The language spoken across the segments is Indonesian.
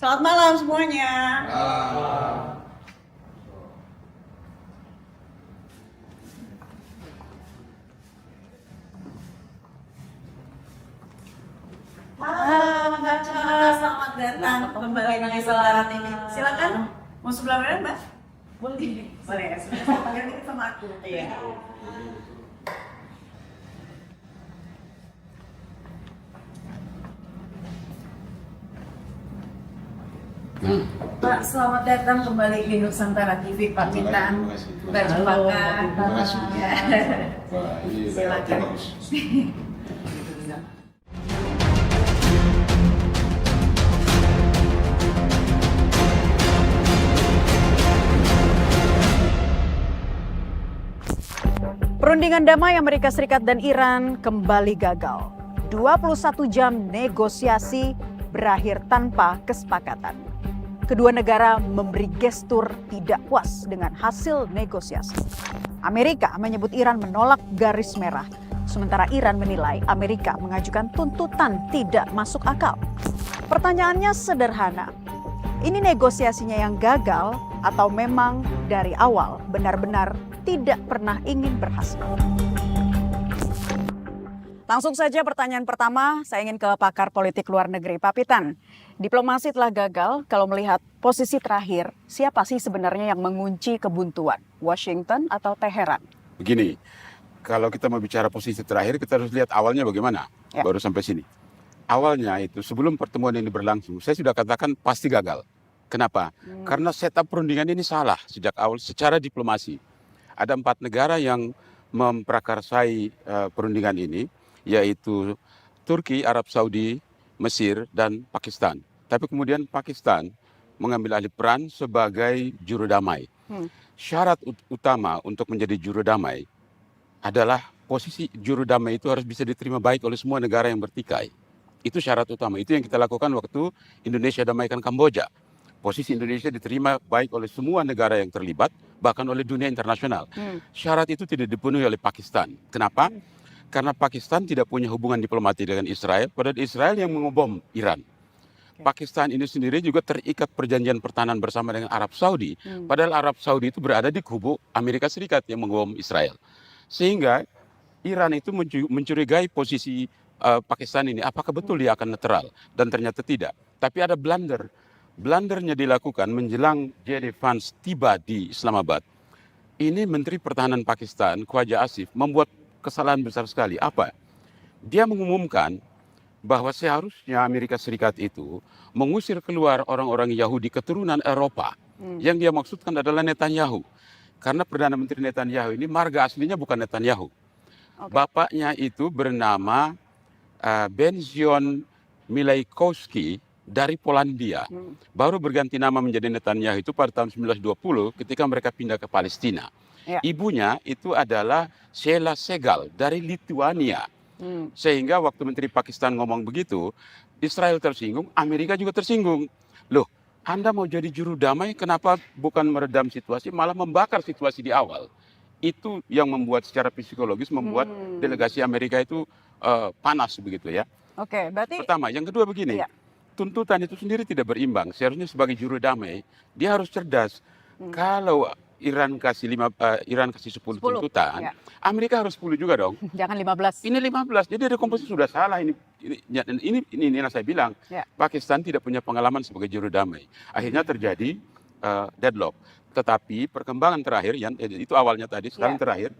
Selamat malam semuanya. Selamat datang kembali di Selarang TV. Silakan. Mau sebelah mana, Mbak? Boleh. Boleh ya. Sebelah ini sama aku. Iya. Pak, selamat datang kembali di Nusantara TV. Pak Mintan, baju pakar. Terima kasih. Wah, ini Silakan. bagus. Perundingan damai Amerika Serikat dan Iran kembali gagal. 21 jam negosiasi berakhir tanpa kesepakatan. Kedua negara memberi gestur tidak puas dengan hasil negosiasi. Amerika menyebut Iran menolak garis merah, sementara Iran menilai Amerika mengajukan tuntutan tidak masuk akal. Pertanyaannya sederhana, ini negosiasinya yang gagal atau memang dari awal benar-benar tidak pernah ingin berhasil? Langsung saja pertanyaan pertama, saya ingin ke pakar politik luar negeri, Pak Pitan. Diplomasi telah gagal, kalau melihat posisi terakhir, siapa sih sebenarnya yang mengunci kebuntuan? Washington atau Teheran? Begini, kalau kita mau bicara posisi terakhir, kita harus lihat awalnya bagaimana, Ya. baru sampai sini. Awalnya itu sebelum pertemuan ini berlangsung, saya sudah katakan pasti gagal. Kenapa? Karena setup perundingan ini salah sejak awal secara diplomasi. Ada 4 negara yang memprakarsai perundingan ini, yaitu Turki, Arab Saudi, Mesir, dan Pakistan. Tapi kemudian Pakistan mengambil alih peran sebagai juru damai. Syarat utama untuk menjadi juru damai adalah posisi juru damai itu harus bisa diterima baik oleh semua negara yang bertikai. Itu syarat utama. Itu yang kita lakukan waktu Indonesia damaikan Kamboja. Posisi Indonesia diterima baik oleh semua negara yang terlibat, bahkan oleh dunia internasional. Syarat itu tidak dipenuhi oleh Pakistan. Kenapa? Karena Pakistan tidak punya hubungan diplomatik dengan Israel, padahal Israel yang mengebom Iran. Pakistan ini sendiri juga terikat perjanjian pertahanan bersama dengan Arab Saudi, padahal Arab Saudi itu berada di kubu Amerika Serikat yang mengebom Israel. Sehingga Iran itu mencurigai posisi Pakistan ini, apakah betul dia akan netral? Dan ternyata tidak. Tapi ada blunder. Blundernya dilakukan menjelang J.D. Vance tiba di Islamabad. Ini Menteri Pertahanan Pakistan, Khwaja Asif, membuat kesalahan besar sekali. Apa? Dia mengumumkan bahwa seharusnya Amerika Serikat itu mengusir keluar orang-orang Yahudi keturunan Eropa. Yang dia maksudkan adalah Netanyahu. Karena Perdana Menteri Netanyahu ini marga aslinya bukan Netanyahu. Bapaknya itu bernama Benzion Milaikowski dari Polandia. Baru berganti nama menjadi Netanyahu itu pada tahun 1920 ketika mereka pindah ke Palestina. Ya. Ibunya itu adalah Sheila Segal dari Lituania. Sehingga waktu Menteri Pakistan ngomong begitu, Israel tersinggung, Amerika juga tersinggung. Loh, Anda mau jadi juru damai, kenapa bukan meredam situasi, malah membakar situasi di awal? Itu yang membuat secara psikologis membuat delegasi Amerika itu panas begitu ya. Oke, berarti Pertama, yang kedua begini. Iya. Tuntutan itu sendiri tidak berimbang. Seharusnya sebagai juru damai, dia harus cerdas. Kalau Iran kasih 10 tuntutan, ya. Amerika harus 10 juga dong. jangan 15. Ini 15. Jadi komposisi sudah salah ini yang saya bilang. Ya. Pakistan tidak punya pengalaman sebagai juru damai. Akhirnya terjadi deadlock. Tetapi perkembangan terakhir itu awalnya tadi, sekarang Ya. terakhir.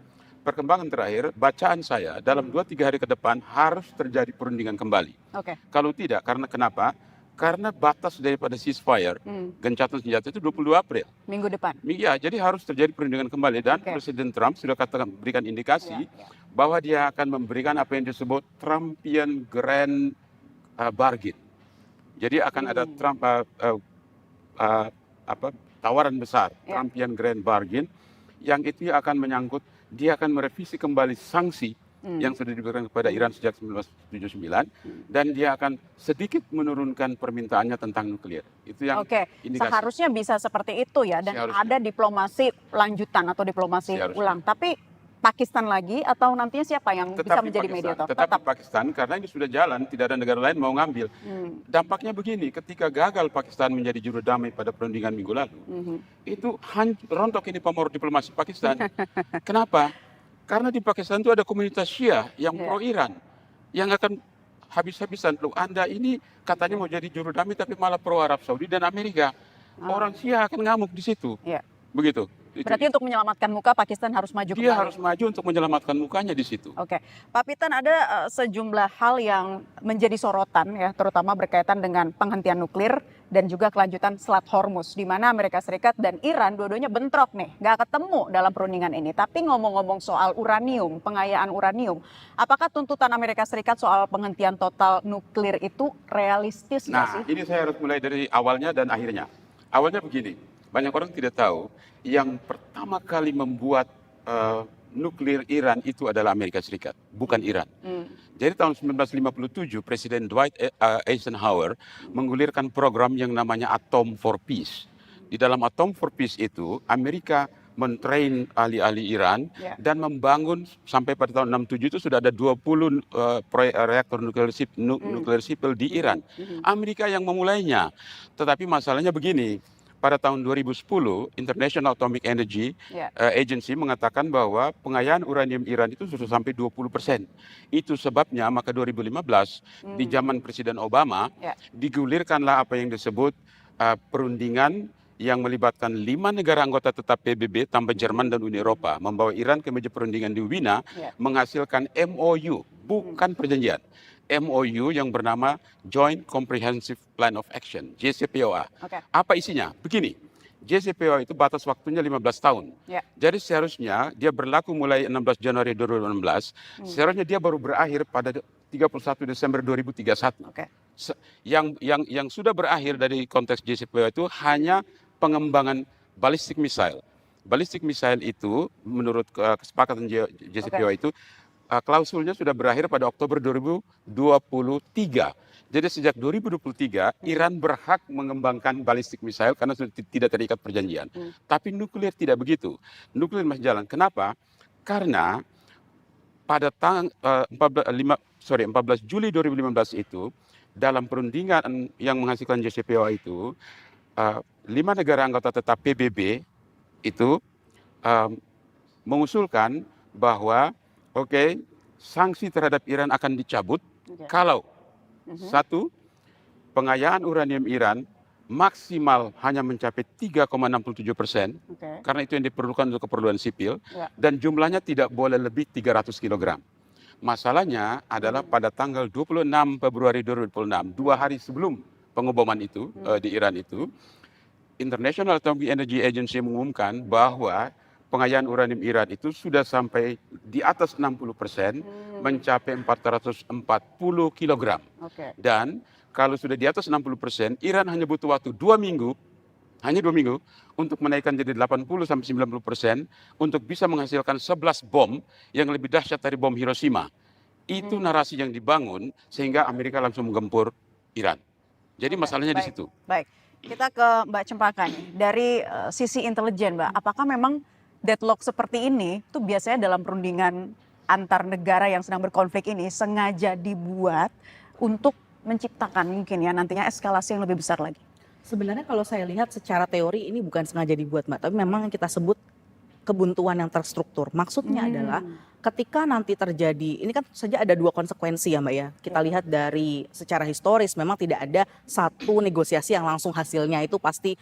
Perkembangan terakhir, bacaan saya dalam 2-3 hari ke depan harus terjadi perundingan kembali. Oke. Kalau tidak, karena kenapa? Karena batas daripada ceasefire, gencatan senjata itu 22 April. Minggu depan. Ya, jadi harus terjadi perundingan kembali. Dan Oke. Presiden Trump sudah berikan indikasi bahwa dia akan memberikan apa yang disebut Trumpian Grand Bargain. Jadi akan ada Trump tawaran besar, Trumpian Grand Bargain, yang itu akan menyangkut dia akan merevisi kembali sanksi yang sudah diberikan kepada Iran sejak 1979 dan dia akan sedikit menurunkan permintaannya tentang nuklir. Itu yang Oke, indikasi. seharusnya bisa seperti itu ya, dan Seharusnya. ada diplomasi lanjutan atau diplomasi Seharusnya. ulang. Tapi Pakistan lagi atau nantinya siapa yang bisa menjadi mediator? Tetap Pakistan, karena ini sudah jalan, tidak ada negara lain mau ngambil. Dampaknya begini, ketika gagal Pakistan menjadi juru damai pada perundingan minggu lalu, itu rontok ini pamor diplomasi Pakistan. Kenapa? Karena di Pakistan itu ada komunitas Syiah yang pro Iran, yang akan habis-habisan. Loh, Anda ini katanya mau jadi juru damai tapi malah pro Arab Saudi dan Amerika. Orang Syiah akan ngamuk di situ. Begitu. Berarti untuk menyelamatkan muka Pakistan harus maju kembali. Dia harus maju untuk menyelamatkan mukanya di situ. Oke, Pak Pitan, ada sejumlah hal yang menjadi sorotan ya, terutama berkaitan dengan penghentian nuklir dan juga kelanjutan Selat Hormuz, di mana Amerika Serikat dan Iran dua-duanya bentrok nih, nggak ketemu dalam perundingan ini. Tapi ngomong-ngomong soal uranium, pengayaan uranium, apakah tuntutan Amerika Serikat soal penghentian total nuklir itu realistis nggak sih? Nah, ini saya harus mulai dari awalnya dan akhirnya. Awalnya begini, banyak orang tidak tahu, yang pertama kali membuat nuklir Iran itu adalah Amerika Serikat, bukan Iran. Jadi tahun 1957 Presiden Dwight Eisenhower menggulirkan program yang namanya Atom for Peace. Di dalam Atom for Peace itu Amerika mentrain ahli-ahli Iran dan membangun sampai pada tahun 67 itu sudah ada 20 reaktor nuklir sipil di Iran. Amerika yang memulainya. Tetapi masalahnya begini. Pada tahun 2010, International Atomic Energy Agency mengatakan bahwa pengayaan uranium Iran itu sudah sampai 20%. Itu sebabnya maka 2015 di zaman Presiden Obama digulirkanlah apa yang disebut perundingan yang melibatkan 5 negara anggota tetap PBB tambah Jerman dan Uni Eropa, membawa Iran ke meja perundingan di Wina, menghasilkan MOU, bukan perjanjian. MOU yang bernama Joint Comprehensive Plan of Action, JCPOA. Apa isinya? Begini, JCPOA itu batas waktunya 15 tahun. Jadi seharusnya dia berlaku mulai 16 Januari 2016, seharusnya dia baru berakhir pada 31 Desember 2031. Yang sudah berakhir dari konteks JCPOA itu hanya pengembangan ballistic missile. Ballistic missile itu menurut kesepakatan JCPOA itu klausulnya sudah berakhir pada Oktober 2023. Jadi sejak 2023 Iran berhak mengembangkan ballistic missile karena sudah tidak terikat perjanjian. Tapi nuklir tidak begitu. Nuklir masih jalan. Kenapa? Karena pada tanggal 14 Juli 2015 itu dalam perundingan yang menghasilkan JCPOA itu 5 negara anggota tetap PBB itu mengusulkan bahwa sanksi terhadap Iran akan dicabut kalau satu, pengayaan uranium Iran maksimal hanya mencapai 3,67%, karena itu yang diperlukan untuk keperluan sipil, dan jumlahnya tidak boleh lebih 300 kg. Masalahnya adalah pada tanggal 26 Februari 2026, 2 hari sebelum pengeboman itu di Iran itu, International Atomic Energy Agency mengumumkan bahwa pengayaan uranium Iran itu sudah sampai di atas 60%, mencapai 440 kg. Dan kalau sudah di atas 60%, Iran hanya butuh waktu 2 minggu, hanya 2 minggu, untuk menaikkan jadi 80-90% untuk bisa menghasilkan 11 bom yang lebih dahsyat dari bom Hiroshima. Itu narasi yang dibangun sehingga Amerika langsung menggempur Iran. Jadi masalahnya di situ. Baik, kita ke Mbak Cempaka nih. Dari sisi intelijen, Mbak, apakah memang deadlock seperti ini tuh biasanya dalam perundingan antar negara yang sedang berkonflik ini sengaja dibuat untuk menciptakan mungkin ya nantinya eskalasi yang lebih besar lagi? Sebenarnya kalau saya lihat secara teori ini bukan sengaja dibuat, Mbak, tapi memang yang kita sebut kebuntuan yang terstruktur. Maksudnya adalah ketika nanti terjadi, ini kan saja ada 2 konsekuensi ya, Mbak ya. Kita lihat dari secara historis memang tidak ada satu negosiasi yang langsung hasilnya itu pasti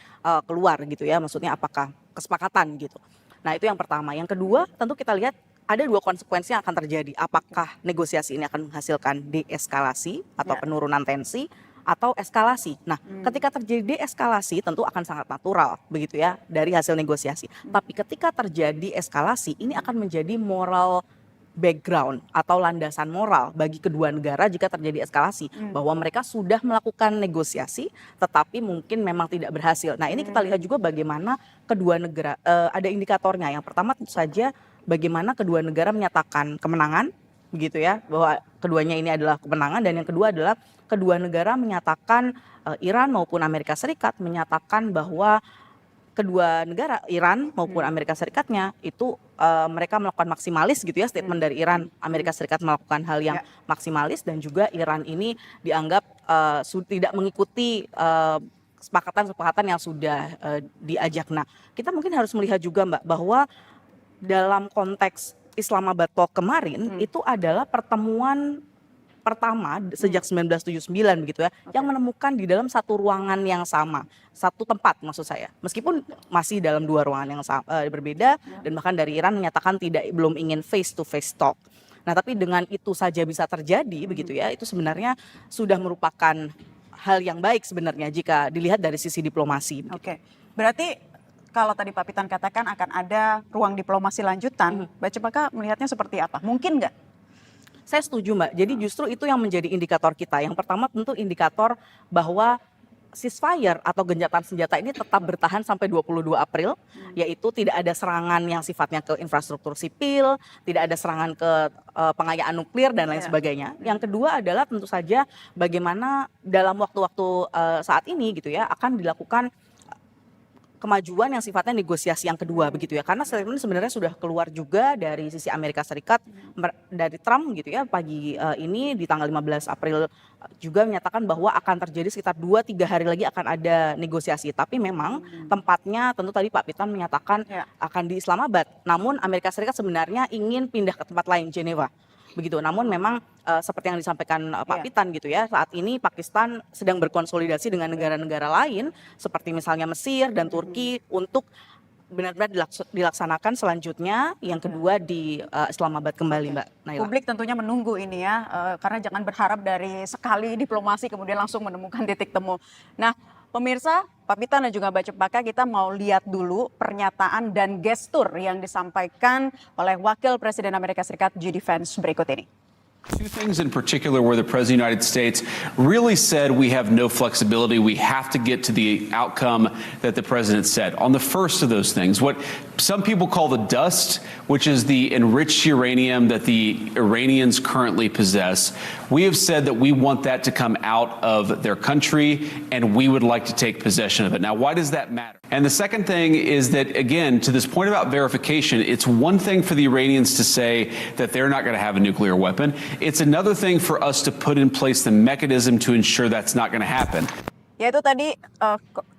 keluar gitu ya. Maksudnya apakah kesepakatan gitu. Nah itu yang pertama. Yang kedua tentu kita lihat ada 2 konsekuensi yang akan terjadi. Apakah negosiasi ini akan menghasilkan deeskalasi atau penurunan tensi atau eskalasi. Nah ketika terjadi deeskalasi tentu akan sangat natural begitu ya dari hasil negosiasi. Tapi ketika terjadi eskalasi ini akan menjadi moral background atau landasan moral bagi kedua negara jika terjadi eskalasi bahwa mereka sudah melakukan negosiasi tetapi mungkin memang tidak berhasil. Nah ini kita lihat juga bagaimana kedua negara ada indikatornya. Yang pertama tentu saja bagaimana kedua negara menyatakan kemenangan begitu ya, bahwa keduanya ini adalah kemenangan, dan yang kedua adalah kedua negara menyatakan Iran maupun Amerika Serikat menyatakan bahwa kedua negara Iran maupun Amerika Serikatnya itu mereka melakukan maksimalis gitu ya, statement dari Iran, Amerika Serikat melakukan hal yang maksimalis, dan juga Iran ini dianggap tidak mengikuti kesepakatan-kesepakatan yang sudah diajak. Nah, kita mungkin harus melihat juga Mbak bahwa dalam konteks Islamabad Talk kemarin itu adalah pertemuan pertama sejak 1979 begitu ya, yang menemukan di dalam satu ruangan yang sama, satu tempat maksud saya, meskipun masih dalam dua ruangan yang berbeda, dan bahkan dari Iran menyatakan belum ingin face to face talk. Nah, tapi dengan itu saja bisa terjadi begitu ya, itu sebenarnya sudah merupakan hal yang baik sebenarnya jika dilihat dari sisi diplomasi. Oke, berarti kalau tadi Pak Pitan katakan akan ada ruang diplomasi lanjutan, Mbak Cempaka melihatnya seperti apa? Mungkin nggak? Saya setuju Mbak, jadi justru itu yang menjadi indikator kita. Yang pertama tentu indikator bahwa ceasefire atau gencatan senjata ini tetap bertahan sampai 22 April, yaitu tidak ada serangan yang sifatnya ke infrastruktur sipil, tidak ada serangan ke pengayaan nuklir dan lain sebagainya. Yang kedua adalah tentu saja bagaimana dalam waktu-waktu saat ini gitu ya akan dilakukan kemajuan yang sifatnya negosiasi yang kedua begitu ya, karena statement sebenarnya sudah keluar juga dari sisi Amerika Serikat dari Trump gitu ya pagi ini di tanggal 15 April juga menyatakan bahwa akan terjadi sekitar 2-3 hari lagi akan ada negosiasi, tapi memang tempatnya tentu tadi Pak Pitan menyatakan akan di Islamabad, namun Amerika Serikat sebenarnya ingin pindah ke tempat lain, Geneva begitu. Namun memang seperti yang disampaikan Pak Pitan gitu ya, saat ini Pakistan sedang berkonsolidasi dengan negara-negara lain seperti misalnya Mesir dan Turki untuk benar-benar dilaksanakan selanjutnya yang kedua di Islamabad kembali, Mbak Naila. Publik tentunya menunggu ini ya, karena jangan berharap dari sekali diplomasi kemudian langsung menemukan titik temu. Nah, pemirsa, Pak Pitan dan juga Mbak Cempaka, kita mau lihat dulu pernyataan dan gestur yang disampaikan oleh Wakil Presiden Amerika Serikat J.D. Vance berikut ini. Two things in particular where the President of the United States really said we have no flexibility. We have to get to the outcome that the President said. On the first of those things, what some people call the dust, which is the enriched uranium that the Iranians currently possess, we have said that we want that to come out of their country and we would like to take possession of it. Now, why does that matter? And the second thing is that, again, to this point about verification, it's one thing for the Iranians to say that they're not going to have a nuclear weapon. It's another thing for us to put in place the mechanism to ensure that's not going to happen. Yaitu tadi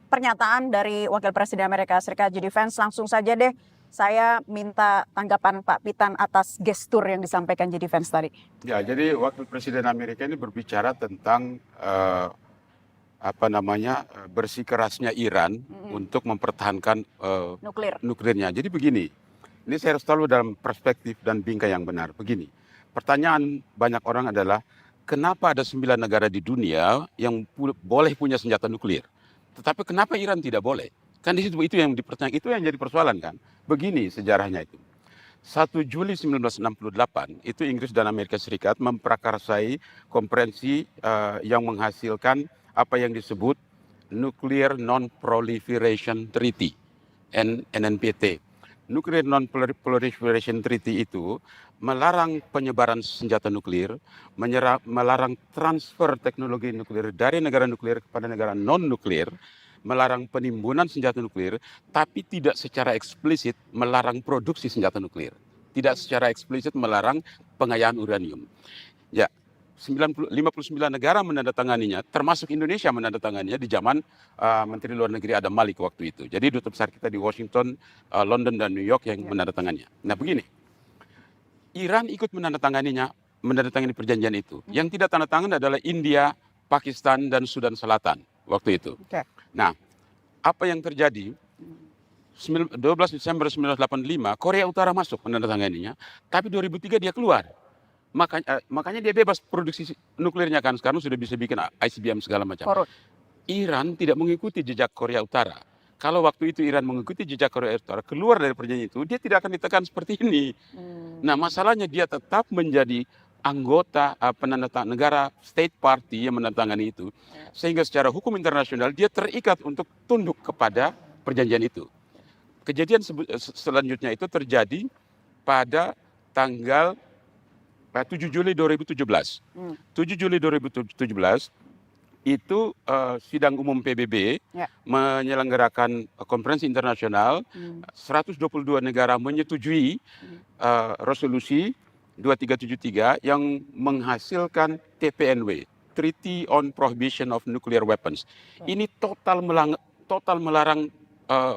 pernyataan dari Wakil Presiden Amerika Serikat J.D. Vance. Langsung saja deh saya minta tanggapan Pak Pitan atas gestur yang disampaikan J.D. Vance tadi. Ya, jadi Wakil Presiden Amerika ini berbicara tentang bersikeras Iran untuk mempertahankan nuklirnya. Jadi begini, ini saya harus tahu dalam perspektif dan bingkai yang benar. Begini, pertanyaan banyak orang adalah kenapa ada 9 negara di dunia yang boleh punya senjata nuklir, tetapi kenapa Iran tidak boleh? Kan di situ itu yang dipertanyakan, itu yang jadi persoalan kan. Begini sejarahnya itu. 1 Juli 1968 itu Inggris dan Amerika Serikat memprakarsai konferensi yang menghasilkan apa yang disebut Nuclear Non-Proliferation Treaty, NNPT. Nuclear Non-Proliferation Treaty itu melarang penyebaran senjata nuklir, melarang transfer teknologi nuklir dari negara nuklir kepada negara non-nuklir, melarang penimbunan senjata nuklir, tapi tidak secara eksplisit melarang produksi senjata nuklir. Tidak secara eksplisit melarang pengayaan uranium. Ya, 59 negara menandatanganinya, termasuk Indonesia menandatanganinya di zaman Menteri Luar Negeri Adam Malik waktu itu. Jadi duta besar kita di Washington, London, dan New York yang menandatanganinya. Nah begini, Iran ikut menandatangani perjanjian itu. Yang tidak tanda tangan adalah India, Pakistan, dan Sudan Selatan waktu itu. Nah, apa yang terjadi? 12 Desember 1985, Korea Utara masuk menandatanganinya, tapi 2003 dia keluar. Makanya dia bebas produksi nuklirnya kan, sekarang sudah bisa bikin ICBM segala macam. Iran tidak mengikuti jejak Korea Utara. Kalau waktu itu Iran mengikuti jejak Korea Utara, keluar dari perjanjian itu, dia tidak akan ditekan seperti ini. Nah, masalahnya dia tetap menjadi anggota penandatangan negara state party yang menandatangani itu, sehingga secara hukum internasional dia terikat untuk tunduk kepada perjanjian itu. Kejadian selanjutnya itu terjadi pada tanggal 7 Juli 2017. 7 Juli 2017, itu sidang umum PBB Ya. menyelenggarakan konferensi internasional. 122 negara menyetujui resolusi 2373 yang menghasilkan TPNW, Treaty on Prohibition of Nuclear Weapons. Ini total melarang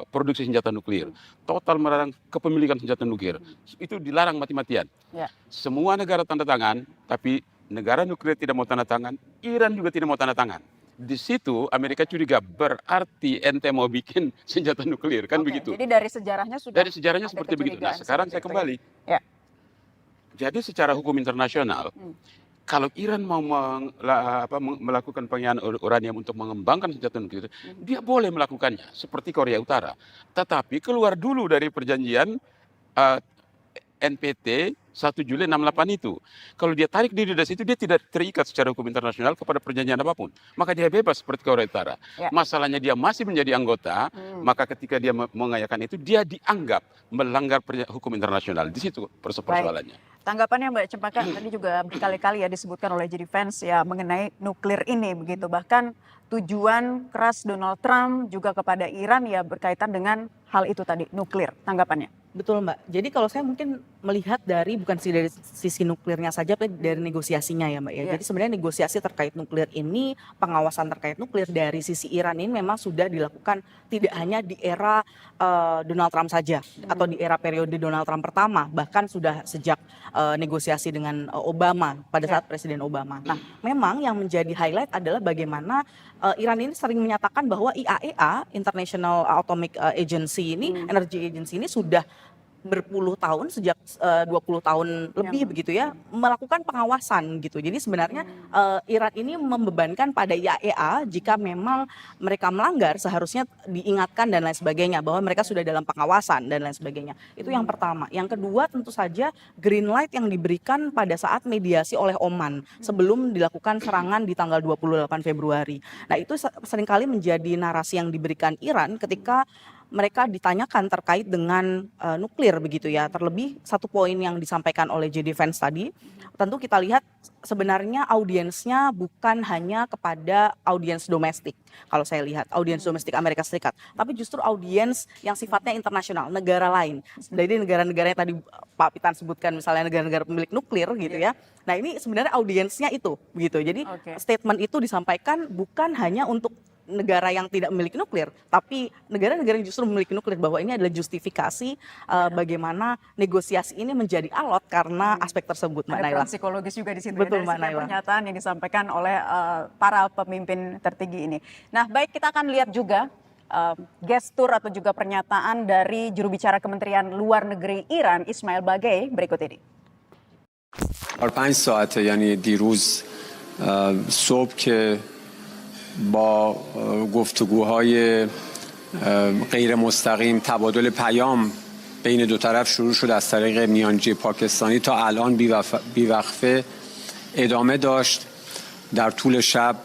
produksi senjata nuklir, total melarang kepemilikan senjata nuklir. Itu dilarang mati-matian. Ya. Semua negara tanda tangan, tapi negara nuklir tidak mau tanda tangan, Iran juga tidak mau tanda tangan. Di situ Amerika curiga, berarti ente mau bikin senjata nuklir, kan Oke, begitu. Jadi dari sejarahnya sudah Dari sejarahnya ada seperti begitu. Nah, kecurigaan sekarang seperti saya itu ya. kembali. Ya. Jadi secara hukum internasional, kalau Iran mau melakukan penggunaan uranium untuk mengembangkan senjata nuklir, dia boleh melakukannya, seperti Korea Utara. Tetapi keluar dulu dari perjanjian NPT 1 Juli 68 itu. Kalau dia tarik diri dari situ, dia tidak terikat secara hukum internasional kepada perjanjian apapun. Maka dia bebas seperti Korea Utara. Ya. Masalahnya dia masih menjadi anggota, maka ketika dia mengayakan itu, dia dianggap melanggar hukum internasional. Di situ persoalannya. Tanggapannya Mbak Cempaka tadi juga berkali-kali ya disebutkan oleh Jadi Fans ya mengenai nuklir ini begitu. Bahkan tujuan keras Donald Trump juga kepada Iran ya berkaitan dengan hal itu tadi, nuklir. Tanggapannya? Betul Mbak. Jadi kalau saya mungkin melihat dari bukan sih dari sisi nuklirnya saja, tapi dari negosiasinya ya Mbak ya. Iya. Jadi sebenarnya negosiasi terkait nuklir ini, pengawasan terkait nuklir dari sisi Iran ini memang sudah dilakukan tidak hanya di era Donald Trump saja atau di era periode Donald Trump pertama, bahkan sudah sejak negosiasi dengan Obama pada saat Presiden Obama. Nah, memang yang menjadi highlight adalah bagaimana Iran ini sering menyatakan bahwa IAEA, International Atomic Agency ini, Energy Agency ini sudah berpuluh tahun, sejak 20 tahun lebih begitu ya, melakukan pengawasan gitu. Jadi sebenarnya Iran ini membebankan pada IAEA jika memang mereka melanggar seharusnya diingatkan dan lain sebagainya, bahwa mereka sudah dalam pengawasan dan lain sebagainya. Itu yang pertama. Yang kedua tentu saja green light yang diberikan pada saat mediasi oleh Oman sebelum dilakukan serangan di tanggal 28 Februari. Nah itu seringkali menjadi narasi yang diberikan Iran ketika mereka ditanyakan terkait dengan nuklir begitu ya. Terlebih satu poin yang disampaikan oleh JD Vance tadi, tentu kita lihat sebenarnya audiensnya bukan hanya kepada audiens domestik. Kalau saya lihat audiens domestik Amerika Serikat, tapi justru audiens yang sifatnya internasional, negara lain. Jadi negara-negara yang tadi Pak Pitan sebutkan, misalnya negara-negara pemilik nuklir gitu ya. Nah ini sebenarnya audiensnya itu begitu. Jadi statement itu disampaikan bukan hanya untuk negara yang tidak memiliki nuklir, tapi negara-negara yang justru memiliki nuklir, bahwa ini adalah justifikasi bagaimana negosiasi ini menjadi alot karena aspek tersebut, Mbak Naila. Ada psikologis juga di situ. Betul, Mbak Mbak Naila. Pernyataan yang disampaikan oleh para pemimpin tertinggi ini. Nah, baik, kita akan lihat juga gestur atau juga pernyataan dari juru bicara Kementerian Luar Negeri Iran, Ismail Bagei, berikut ini. 5 ساعته یعنی دیروز صبح که با گفتگوهای غیر مستقیم تبادل پیام بین دو طرف شروع شد از طریق میانجی پاکستانی تا الان بیوقفه ادامه داشت. در طول شب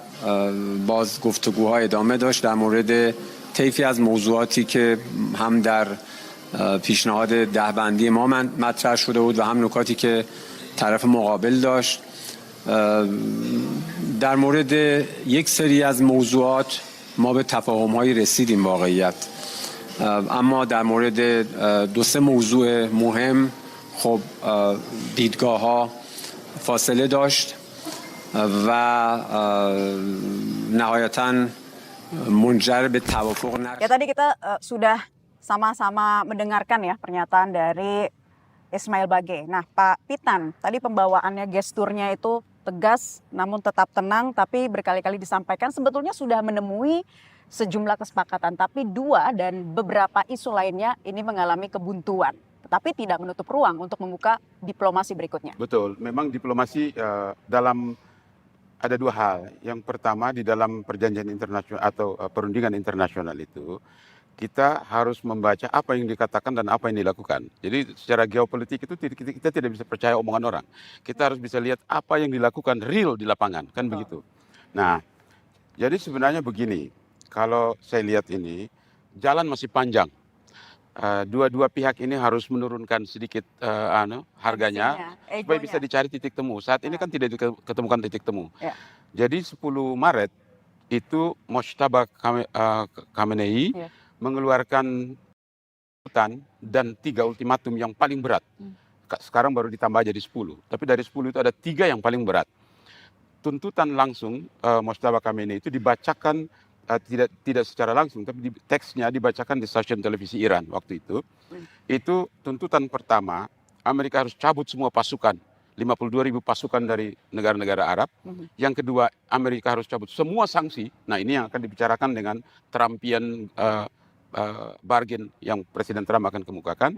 باز گفتگوها ادامه داشت در مورد طیفی از موضوعاتی که هم در پیشنهاد دهبندی ما مطرح شده بود و هم نکاتی که طرف مقابل داشت. در مورد یک سری از موضوعات ما به تفاهم‌هایی رسیدیم واقعیت، اما در مورد 2-3 موضوع مهم خب دیدگاه‌ها فاصله داشت و نهایتاً منجر به توافق نشد. Ya tadi kita sudah sama-sama mendengarkan ya pernyataan dari Ismail Bagei. Nah Pak Pitan, tadi pembawaannya, gesturnya itu tegas namun tetap tenang, tapi berkali-kali disampaikan sebetulnya sudah menemui sejumlah kesepakatan, tapi dua dan beberapa isu lainnya ini mengalami kebuntuan, tetapi tidak menutup ruang untuk membuka diplomasi berikutnya. Betul, memang diplomasi dalam ada dua hal. Yang pertama, di dalam perjanjian internasional atau perundingan internasional itu, kita harus membaca apa yang dikatakan dan apa yang dilakukan. Jadi secara geopolitik itu kita tidak bisa percaya omongan orang. Kita harus bisa lihat apa yang dilakukan real di lapangan, kan begitu. Nah, jadi sebenarnya begini, kalau saya lihat ini, jalan masih panjang. Dua-dua pihak ini harus menurunkan sedikit harganya supaya bisa dicari titik temu. Saat ini kan tidak diketemukan titik temu. Ya. Jadi 10 Maret itu Mojtaba Khamenei Iya. mengeluarkan tuntutan dan 3 ultimatum yang paling berat. Sekarang baru ditambah jadi 10. Tapi dari 10 itu ada 3 yang paling berat. Tuntutan langsung Mojtaba Khamenei itu dibacakan tidak secara langsung, tapi teksnya dibacakan di stasiun televisi Iran waktu itu. Itu tuntutan pertama, Amerika harus cabut semua pasukan, 52.000 pasukan dari negara-negara Arab. Yang kedua, Amerika harus cabut semua sanksi. Nah, ini yang akan dibicarakan dengan Trumpian bargain yang Presiden Trump akan kemukakan.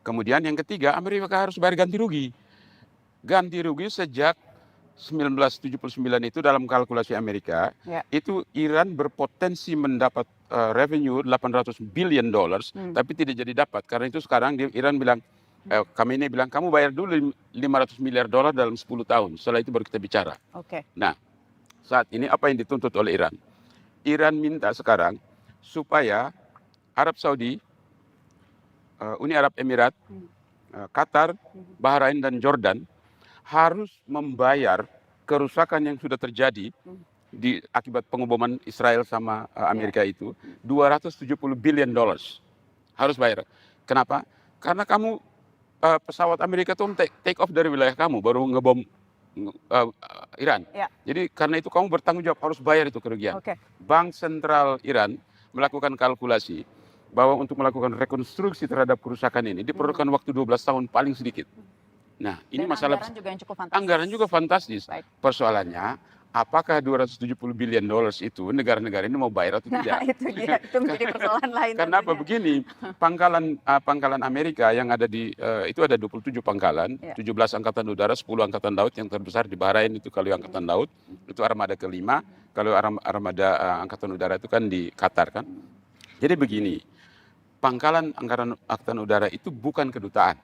Kemudian yang ketiga, Amerika harus bayar ganti rugi. Ganti rugi sejak 1979 itu dalam kalkulasi Amerika, itu Iran berpotensi mendapat revenue 800 billion dollars, tapi tidak jadi dapat. Karena itu sekarang Iran bilang, kami ini bilang, kamu bayar dulu 500 miliar dolar dalam 10 tahun. Setelah itu baru kita bicara. Nah, saat ini apa yang dituntut oleh Iran? Iran minta sekarang supaya Arab Saudi, Uni Arab Emirat, Qatar, Bahrain, dan Jordan harus membayar kerusakan yang sudah terjadi akibat pengeboman Israel sama Amerika itu 270 billion dollars. Harus bayar. Kenapa? Karena kamu pesawat Amerika itu take off dari wilayah kamu baru ngebom Iran. Jadi karena itu kamu bertanggung jawab harus bayar itu kerugian. Bank Sentral Iran melakukan kalkulasi bahwa untuk melakukan rekonstruksi terhadap kerusakan ini diperlukan waktu 12 tahun paling sedikit. Nah, ini Dan masalah anggaran juga yang cukup fantastis. Anggaran juga fantastis. Baik. Persoalannya, apakah 270 billion dollars itu negara-negara ini mau bayar atau tidak? Itu dia, itu menjadi persoalan lain. Kenapa tentunya. begini? Pangkalan Amerika yang ada itu ada 27 pangkalan, 17 angkatan udara, 10 angkatan laut, yang terbesar di Bahrain itu kalau angkatan laut, itu armada kelima, kalau armada angkatan udara itu kan di Qatar kan. Jadi begini, pangkalan angkatan udara itu bukan kedutaan.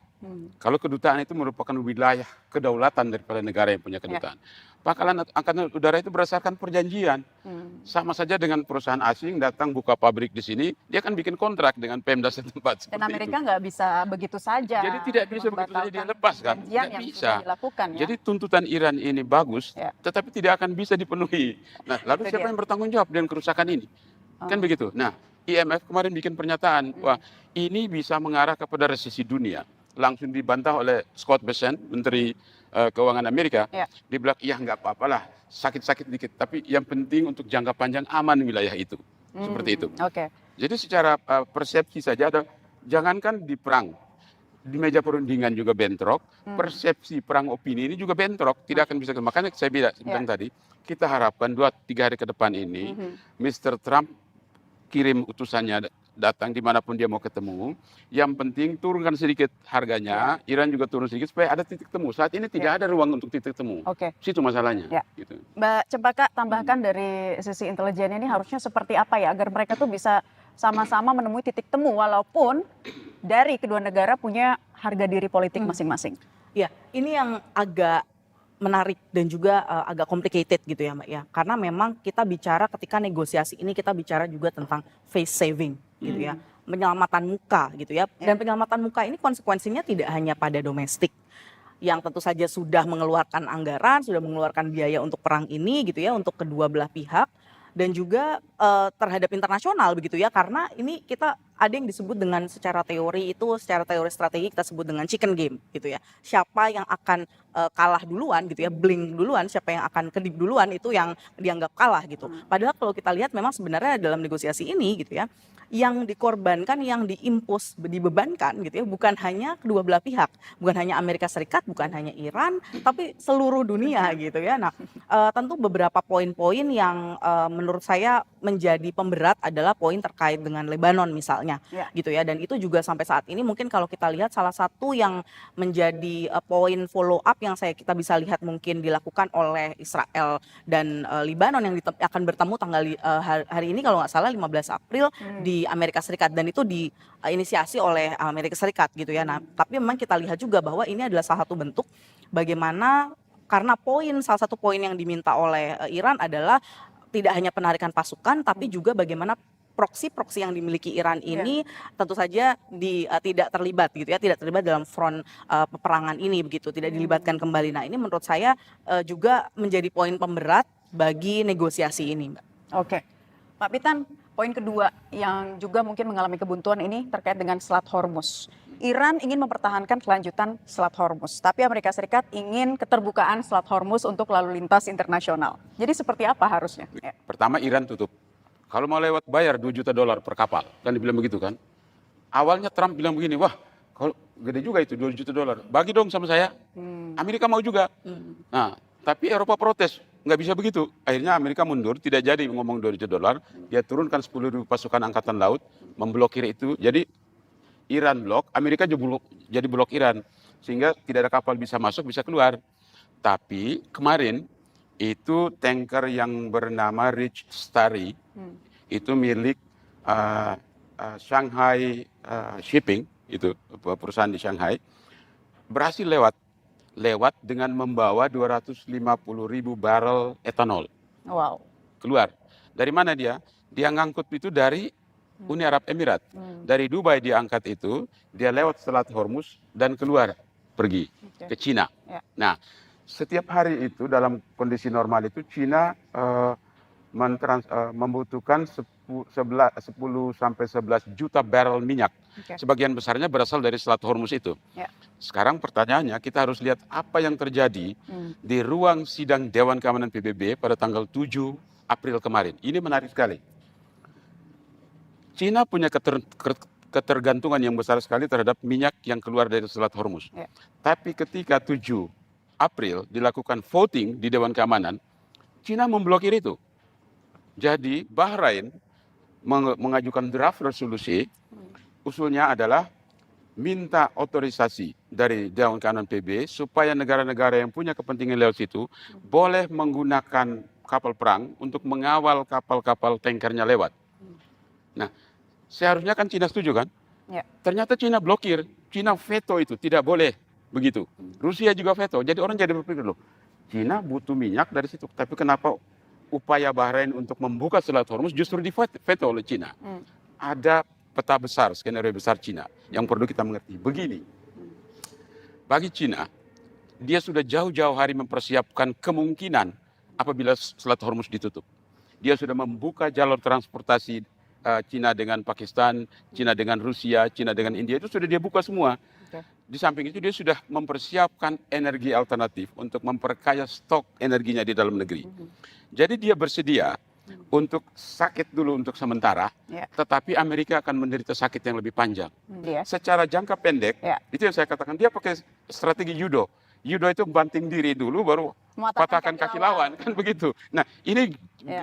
Kalau kedutaan itu merupakan wilayah kedaulatan daripada negara yang punya kedutaan. Pangkalan angkatan udara itu berdasarkan perjanjian. Sama saja dengan perusahaan asing datang buka pabrik di sini, dia akan bikin kontrak dengan Pemda setempat. Dan Amerika nggak bisa begitu saja. Jadi tidak bisa begitu saja dia lepas kan? Tidak bisa. Dilakukan, ya? Jadi tuntutan Iran ini bagus, tetapi tidak akan bisa dipenuhi. Nah, lalu siapa yang bertanggung jawab dengan kerusakan ini? Kan begitu. Nah, IMF kemarin bikin pernyataan, wah ini bisa mengarah kepada resesi dunia. Langsung dibantah oleh Scott Bessent, Menteri Keuangan Amerika. Dia bilang, iya nggak apa-apa lah, sakit-sakit dikit. Tapi yang penting untuk jangka panjang aman wilayah itu. Seperti itu. Jadi secara persepsi saja, jangankan di perang, di meja perundingan juga bentrok, persepsi perang opini ini juga bentrok, tidak akan bisa. Makanya saya bilang tadi, kita harapkan 2-3 hari ke depan ini, Mr. Trump kirim utusannya datang dimanapun dia mau ketemu. Yang penting turunkan sedikit harganya, Iran juga turun sedikit supaya ada titik temu. Saat ini tidak ada ruang untuk titik temu. Situ masalahnya. Gitu. Mbak Cempaka, tambahkan dari sisi intelijen ini harusnya seperti apa ya agar mereka tuh bisa sama-sama menemui titik temu walaupun dari kedua negara punya harga diri politik masing-masing. Ya, ini yang agak menarik dan juga agak complicated gitu ya Mbak ya. Karena memang kita bicara ketika negosiasi ini kita bicara juga tentang face saving gitu ya. Penyelamatan muka gitu ya. Dan penyelamatan muka ini konsekuensinya tidak hanya pada domestik yang tentu saja sudah mengeluarkan anggaran, sudah mengeluarkan biaya untuk perang ini gitu ya untuk kedua belah pihak dan juga terhadap internasional begitu ya. Karena ini kita ada yang disebut dengan secara teori strategi kita sebut dengan chicken game gitu ya. Siapa yang akan kalah duluan gitu ya, blink duluan, siapa yang akan kedip duluan itu yang dianggap kalah gitu. Padahal kalau kita lihat memang sebenarnya dalam negosiasi ini gitu ya, yang dikorbankan, yang diimpus, dibebankan gitu ya, bukan hanya kedua belah pihak, bukan hanya Amerika Serikat, bukan hanya Iran, tapi seluruh dunia gitu ya. Nah, tentu beberapa poin-poin yang menurut saya menjadi pemberat adalah poin terkait dengan Lebanon misalnya, gitu ya. Dan itu juga sampai saat ini mungkin kalau kita lihat salah satu yang menjadi poin follow up yang kita bisa lihat mungkin dilakukan oleh Israel dan Lebanon yang akan bertemu tanggal hari ini kalau nggak salah 15 April di Amerika Serikat, dan itu diinisiasi oleh Amerika Serikat gitu ya. Nah, tapi memang kita lihat juga bahwa ini adalah salah satu bentuk bagaimana, karena salah satu poin yang diminta oleh Iran adalah tidak hanya penarikan pasukan tapi juga bagaimana proksi yang dimiliki Iran ini tentu saja tidak terlibat gitu ya, tidak terlibat dalam front peperangan ini begitu, tidak dilibatkan kembali. Nah, ini menurut saya juga menjadi poin pemberat bagi negosiasi ini, Mbak. Oke, Pak Pitan, poin kedua yang juga mungkin mengalami kebuntuan ini terkait dengan Selat Hormuz. Iran ingin mempertahankan kelanjutan Selat Hormuz, tapi Amerika Serikat ingin keterbukaan Selat Hormuz untuk lalu lintas internasional. Jadi seperti apa harusnya? Ya. Pertama Iran tutup. Kalau mau lewat bayar $2 juta per kapal. Kan dibilang begitu kan. Awalnya Trump bilang begini, wah kalau gede juga itu $2 juta. Bagi dong sama saya. Amerika mau juga. Nah, tapi Eropa protes. Nggak bisa begitu. Akhirnya Amerika mundur, tidak jadi ngomong $2 juta. Dia turunkan 10.000 pasukan angkatan laut, memblokir itu. Jadi Iran blok, Amerika jadi blok Iran. Sehingga tidak ada kapal bisa masuk, bisa keluar. Tapi kemarin itu tanker yang bernama Rich Starry, itu milik Shanghai Shipping, itu perusahaan di Shanghai, berhasil lewat dengan membawa 250.000 barrel etanol. Wow. Keluar. Dari mana dia? Dia ngangkut itu dari Uni Arab Emirat. Dari Dubai dia angkat itu, dia lewat Selat Hormuz dan keluar pergi ke Cina. Ya. Nah, setiap hari itu dalam kondisi normal itu Cina membutuhkan 10 sampai 11 juta barrel minyak. Sebagian besarnya berasal dari Selat Hormuz itu. Ya. Sekarang pertanyaannya kita harus lihat apa yang terjadi di ruang sidang Dewan Keamanan PBB pada tanggal 7 April kemarin. Ini menarik sekali. Cina punya ketergantungan yang besar sekali terhadap minyak yang keluar dari Selat Hormuz. Ya. Tapi ketika 7 April dilakukan voting di Dewan Keamanan, Cina memblokir itu. Jadi Bahrain mengajukan draft resolusi, usulnya adalah minta otorisasi dari Dewan Keamanan PBB supaya negara-negara yang punya kepentingan lewat situ boleh menggunakan kapal perang untuk mengawal kapal-kapal tankernya lewat. Nah, seharusnya kan Cina setuju kan? Ya. Ternyata Cina blokir, Cina veto itu, tidak boleh begitu. Rusia juga veto, jadi orang jadi berpikir loh, Cina butuh minyak dari situ, tapi kenapa upaya Bahrain untuk membuka Selat Hormuz justru diveto oleh Cina? Ada peta besar, skenario besar Cina yang perlu kita mengerti. Begini, bagi Cina, dia sudah jauh-jauh hari mempersiapkan kemungkinan apabila Selat Hormuz ditutup. Dia sudah membuka jalur transportasi Cina dengan Pakistan, Cina dengan Rusia, Cina dengan India, itu sudah dia buka semua. Di samping itu dia sudah mempersiapkan energi alternatif untuk memperkaya stok energinya di dalam negeri. Jadi dia bersedia untuk sakit dulu untuk sementara, tetapi Amerika akan menderita sakit yang lebih panjang. Secara jangka pendek, itu yang saya katakan, dia pakai strategi judo. Judo itu banting diri dulu, baru patahkan kaki lawan, kan begitu. Nah, ini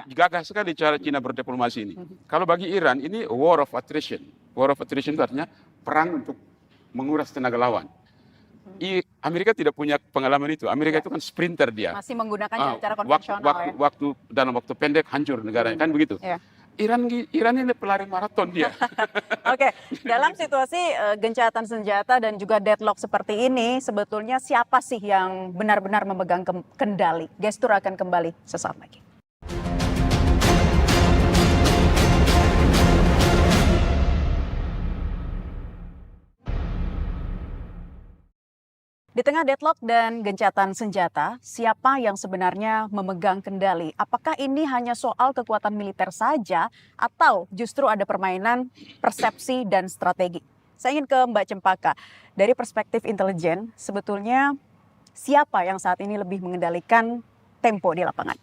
gagah sekali cara Cina berdiplomasi ini. Kalau bagi Iran, ini war of attrition. War of attrition itu artinya perang untuk menguras tenaga lawan. Amerika tidak punya pengalaman itu. Amerika itu kan sprinter dia. Masih menggunakan cara konvensional dalam waktu pendek hancur negaranya, kan begitu. Iran ini pelari maraton dia. Oke, dalam situasi gencatan senjata dan juga deadlock seperti ini, sebetulnya siapa sih yang benar-benar memegang kendali? Gestur akan kembali sesaat lagi. Di tengah deadlock dan gencatan senjata, siapa yang sebenarnya memegang kendali? Apakah ini hanya soal kekuatan militer saja atau justru ada permainan persepsi dan strategi? Saya ingin ke Mbak Cempaka. Dari perspektif intelijen, sebetulnya siapa yang saat ini lebih mengendalikan tempo di lapangan?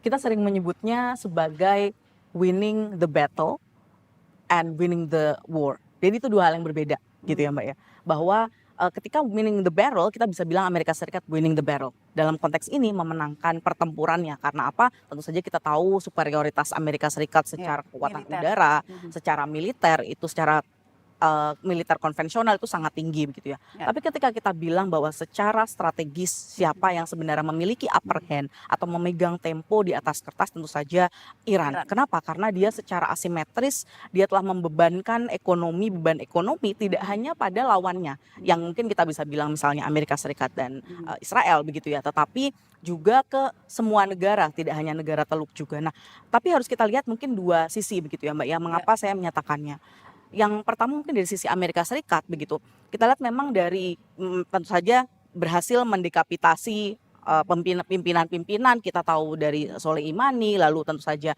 Kita sering menyebutnya sebagai winning the battle and winning the war. Jadi itu dua hal yang berbeda gitu ya Mbak ya. Bahwa ketika winning the battle, kita bisa bilang Amerika Serikat winning the battle. Dalam konteks ini memenangkan pertempurannya. Karena apa? Tentu saja kita tahu superioritas Amerika Serikat secara kekuatan udara, secara militer, itu secara militer konvensional itu sangat tinggi begitu ya. Tapi ketika kita bilang bahwa secara strategis siapa yang sebenarnya memiliki upper hand atau memegang tempo di atas kertas, tentu saja Iran. Kenapa? Karena dia secara asimetris dia telah membebankan beban ekonomi tidak hanya pada lawannya yang mungkin kita bisa bilang misalnya Amerika Serikat dan Israel begitu ya, tetapi juga ke semua negara, tidak hanya negara Teluk juga. Nah, tapi harus kita lihat mungkin dua sisi begitu ya Mbak ya. Mengapa saya menyatakannya? Yang pertama mungkin dari sisi Amerika Serikat begitu. Kita lihat memang dari tentu saja berhasil mendekapitasi pimpinan-pimpinan, kita tahu dari Soleimani, lalu tentu saja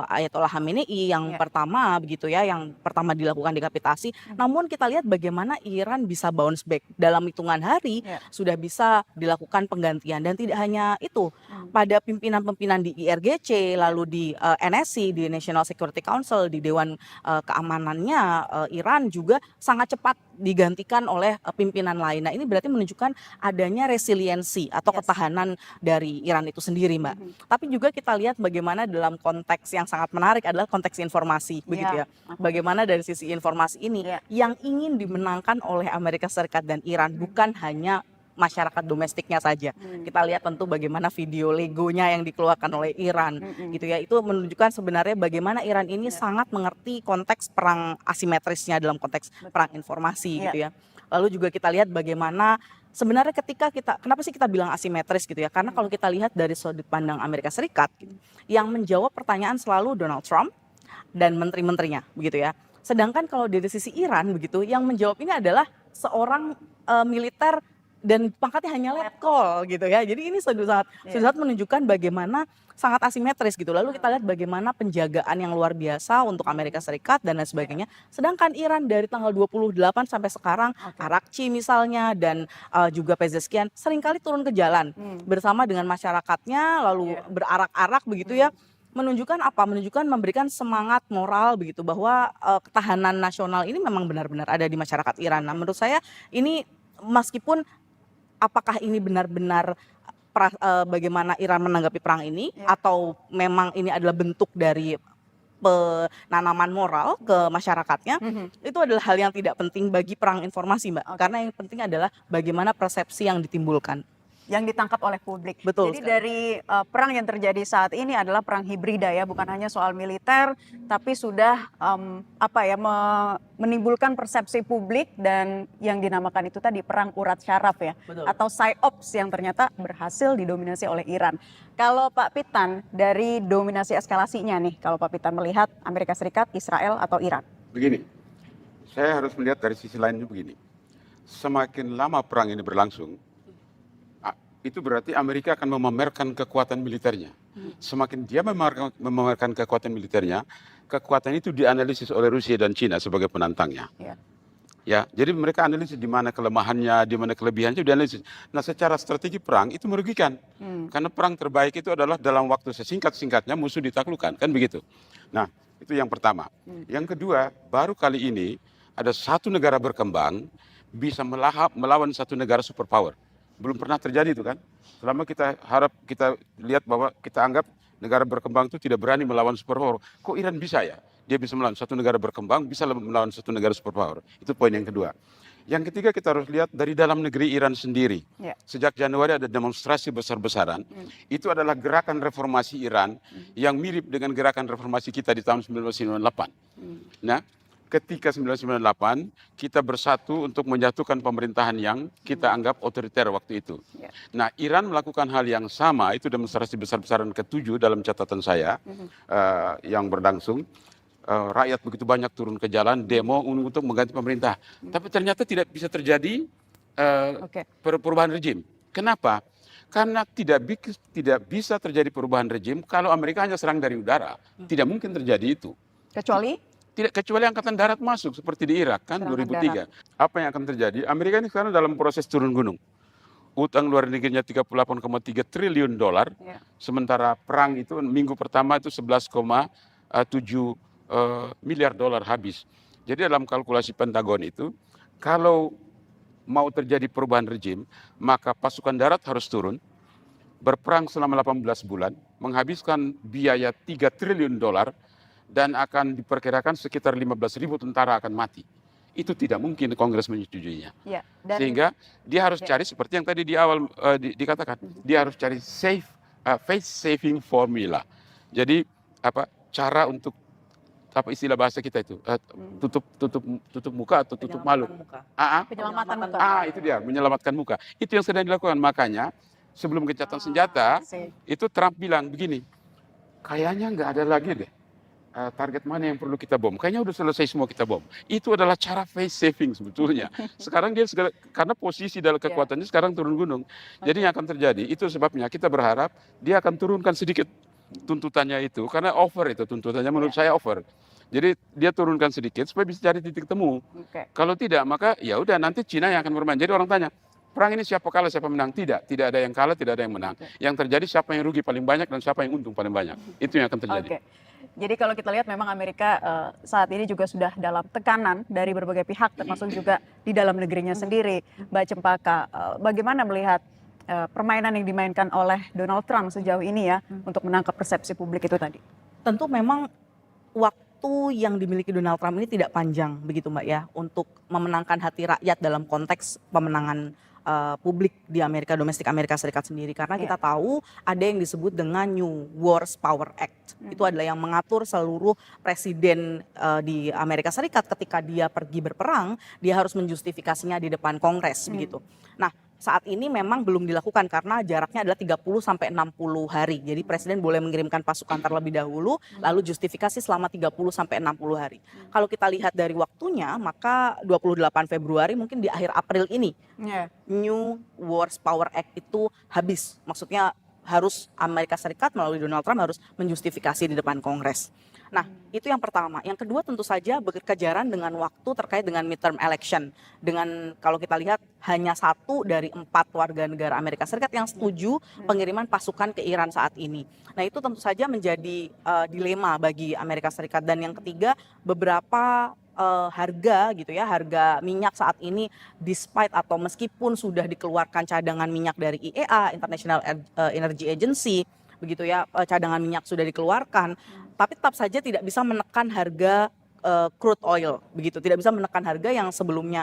Ayatollah Khamenei yang pertama begitu ya, yang pertama dilakukan dekapitasi. Namun kita lihat bagaimana Iran bisa bounce back dalam hitungan hari, sudah bisa dilakukan penggantian. Dan tidak hanya itu, pada pimpinan-pimpinan di IRGC, lalu di NSC, di National Security Council, di Dewan Keamanannya Iran juga sangat cepat digantikan oleh pimpinan lain. Nah, ini berarti menunjukkan adanya resiliensi atau ketahanan dari Iran itu sendiri, Mbak. Tapi juga kita lihat bagaimana dalam konteks yang sangat menarik adalah konteks informasi, begitu ya. Bagaimana dari sisi informasi ini yang ingin dimenangkan oleh Amerika Serikat dan Iran, bukan hanya masyarakat domestiknya saja. Kita lihat tentu bagaimana video Legonya yang dikeluarkan oleh Iran, gitu ya. Itu menunjukkan sebenarnya bagaimana Iran ini sangat mengerti konteks perang asimetrisnya dalam konteks perang informasi, gitu ya. Lalu juga kita lihat bagaimana sebenarnya kenapa sih kita bilang asimetris gitu ya? Karena kalau kita lihat dari sudut pandang Amerika Serikat, gitu, yang menjawab pertanyaan selalu Donald Trump dan menteri-menterinya, begitu ya. Sedangkan kalau dari sisi Iran begitu, yang menjawab ini adalah seorang militer dan pangkatnya hanya letkol gitu ya. Jadi ini sudah sangat menunjukkan bagaimana sangat asimetris gitu. Lalu kita lihat bagaimana penjagaan yang luar biasa untuk Amerika Serikat dan lain sebagainya. Sedangkan Iran dari tanggal 28 sampai sekarang, Arakci misalnya dan juga Pezeshkian seringkali turun ke jalan bersama dengan masyarakatnya, lalu berarak-arak begitu ya. Menunjukkan apa? Menunjukkan memberikan semangat moral begitu bahwa ketahanan nasional ini memang benar-benar ada di masyarakat Iran. Nah, menurut saya ini meskipun apakah ini benar-benar bagaimana Iran menanggapi perang ini atau memang ini adalah bentuk dari penanaman moral ke masyarakatnya, itu adalah hal yang tidak penting bagi perang informasi, Mbak. Karena yang penting adalah bagaimana persepsi yang ditimbulkan. Yang ditangkap oleh publik. Betul. Jadi dari perang yang terjadi saat ini adalah perang hibrida ya, bukan hanya soal militer, tapi sudah menimbulkan persepsi publik dan yang dinamakan itu tadi perang urat syaraf ya, atau PSYOPs yang ternyata berhasil didominasi oleh Iran. Kalau Pak Pitan dari dominasi eskalasinya nih, kalau Pak Pitan melihat Amerika Serikat, Israel atau Iran? Begini, saya harus melihat dari sisi lainnya begini. Semakin lama perang ini berlangsung, itu berarti Amerika akan memamerkan kekuatan militernya. Semakin dia memamerkan kekuatan militernya, kekuatan itu dianalisis oleh Rusia dan Cina sebagai penantangnya. Ya, jadi mereka analisis di mana kelemahannya, di mana kelebihannya dianalisis. Nah, secara strategi perang itu merugikan. Karena perang terbaik itu adalah dalam waktu sesingkat-singkatnya musuh ditaklukkan, kan begitu. Nah, itu yang pertama. Yang kedua, baru kali ini ada satu negara berkembang bisa melawan satu negara superpower. Belum pernah terjadi itu kan. Selama kita lihat bahwa kita anggap negara berkembang itu tidak berani melawan superpower. Kok Iran bisa ya? Dia bisa melawan satu negara berkembang, bisa melawan satu negara superpower. Itu poin yang kedua. Yang ketiga kita harus lihat dari dalam negeri Iran sendiri. Sejak Januari ada demonstrasi besar-besaran. Itu adalah gerakan reformasi Iran yang mirip dengan gerakan reformasi kita di tahun 1998. Nah, ketika 1998 kita bersatu untuk menjatuhkan pemerintahan yang kita anggap otoriter waktu itu. Nah, Iran melakukan hal yang sama, itu demonstrasi besar-besaran ke-7 dalam catatan saya yang berlangsung. Rakyat begitu banyak turun ke jalan, demo untuk mengganti pemerintah. Tapi ternyata tidak bisa terjadi perubahan rejim. Kenapa? Karena tidak bisa terjadi perubahan rejim kalau Amerika hanya serang dari udara. Tidak mungkin terjadi itu. Kecuali angkatan darat masuk seperti di Irak kan 2003. Apa yang akan terjadi? Amerika ini sekarang dalam proses turun gunung. Utang luar negerinya 38,3 triliun dolar. Sementara perang itu minggu pertama itu 11,7 miliar dolar habis. Jadi dalam kalkulasi Pentagon itu kalau mau terjadi perubahan rejim, maka pasukan darat harus turun, berperang selama 18 bulan, menghabiskan biaya 3 triliun dolar, dan akan diperkirakan sekitar 15.000 tentara akan mati. Itu tidak mungkin Kongres menyetujuinya. Sehingga dia harus cari seperti yang tadi di awal dikatakan, dia harus cari face saving formula. Jadi cara untuk istilah bahasa kita itu tutup muka atau tutup malu. Penyelamatan muka. Itu dia, menyelamatkan muka. Itu yang sedang dilakukan. Makanya sebelum gencatan senjata itu Trump bilang begini, kayaknya nggak ada lagi deh target mana yang perlu kita bom. Kayaknya udah selesai semua kita bom. Itu adalah cara face saving sebetulnya. Sekarang dia karena posisi dalam kekuatannya sekarang turun gunung. Jadi yang akan terjadi, itu sebabnya kita berharap dia akan turunkan sedikit tuntutannya itu. Karena over itu tuntutannya menurut saya over. Jadi dia turunkan sedikit supaya bisa cari titik temu. Kalau tidak, maka ya udah nanti Cina yang akan bermain. Jadi orang tanya, perang ini siapa kalah, siapa menang? Tidak ada yang kalah, tidak ada yang menang. Yang terjadi siapa yang rugi paling banyak dan siapa yang untung paling banyak. Itu yang akan terjadi. Jadi kalau kita lihat memang Amerika saat ini juga sudah dalam tekanan dari berbagai pihak, termasuk juga di dalam negerinya sendiri. Mbak Cempaka, bagaimana melihat permainan yang dimainkan oleh Donald Trump sejauh ini ya untuk menangkap persepsi publik itu tadi? Tentu memang waktu yang dimiliki Donald Trump ini tidak panjang begitu Mbak ya untuk memenangkan hati rakyat dalam konteks pemenangan publik di domestik Amerika Serikat sendiri, karena kita tahu ada yang disebut dengan New Wars Power Act. Itu adalah yang mengatur seluruh presiden di Amerika Serikat ketika dia pergi berperang, dia harus menjustifikasinya di depan Kongres begitu. Nah, saat ini memang belum dilakukan karena jaraknya adalah 30 sampai 60 hari. Jadi presiden boleh mengirimkan pasukan terlebih dahulu, lalu justifikasi selama 30 sampai 60 hari. Kalau kita lihat dari waktunya, maka 28 Februari mungkin di akhir April ini, New Wars Power Act itu habis. Maksudnya harus Amerika Serikat melalui Donald Trump harus menjustifikasi di depan Kongres. Nah, itu yang pertama. Yang kedua tentu saja berkejaran dengan waktu terkait dengan midterm election. Dengan kalau kita lihat hanya 1 dari 4 warga negara Amerika Serikat yang setuju pengiriman pasukan ke Iran saat ini. Nah, itu tentu saja menjadi dilema bagi Amerika Serikat. Dan yang ketiga, beberapa harga gitu ya, harga minyak saat ini despite atau meskipun sudah dikeluarkan cadangan minyak dari IEA, International Energy Agency, begitu ya, cadangan minyak sudah dikeluarkan, tapi tetap saja tidak bisa menekan harga crude oil, begitu, tidak bisa menekan harga yang sebelumnya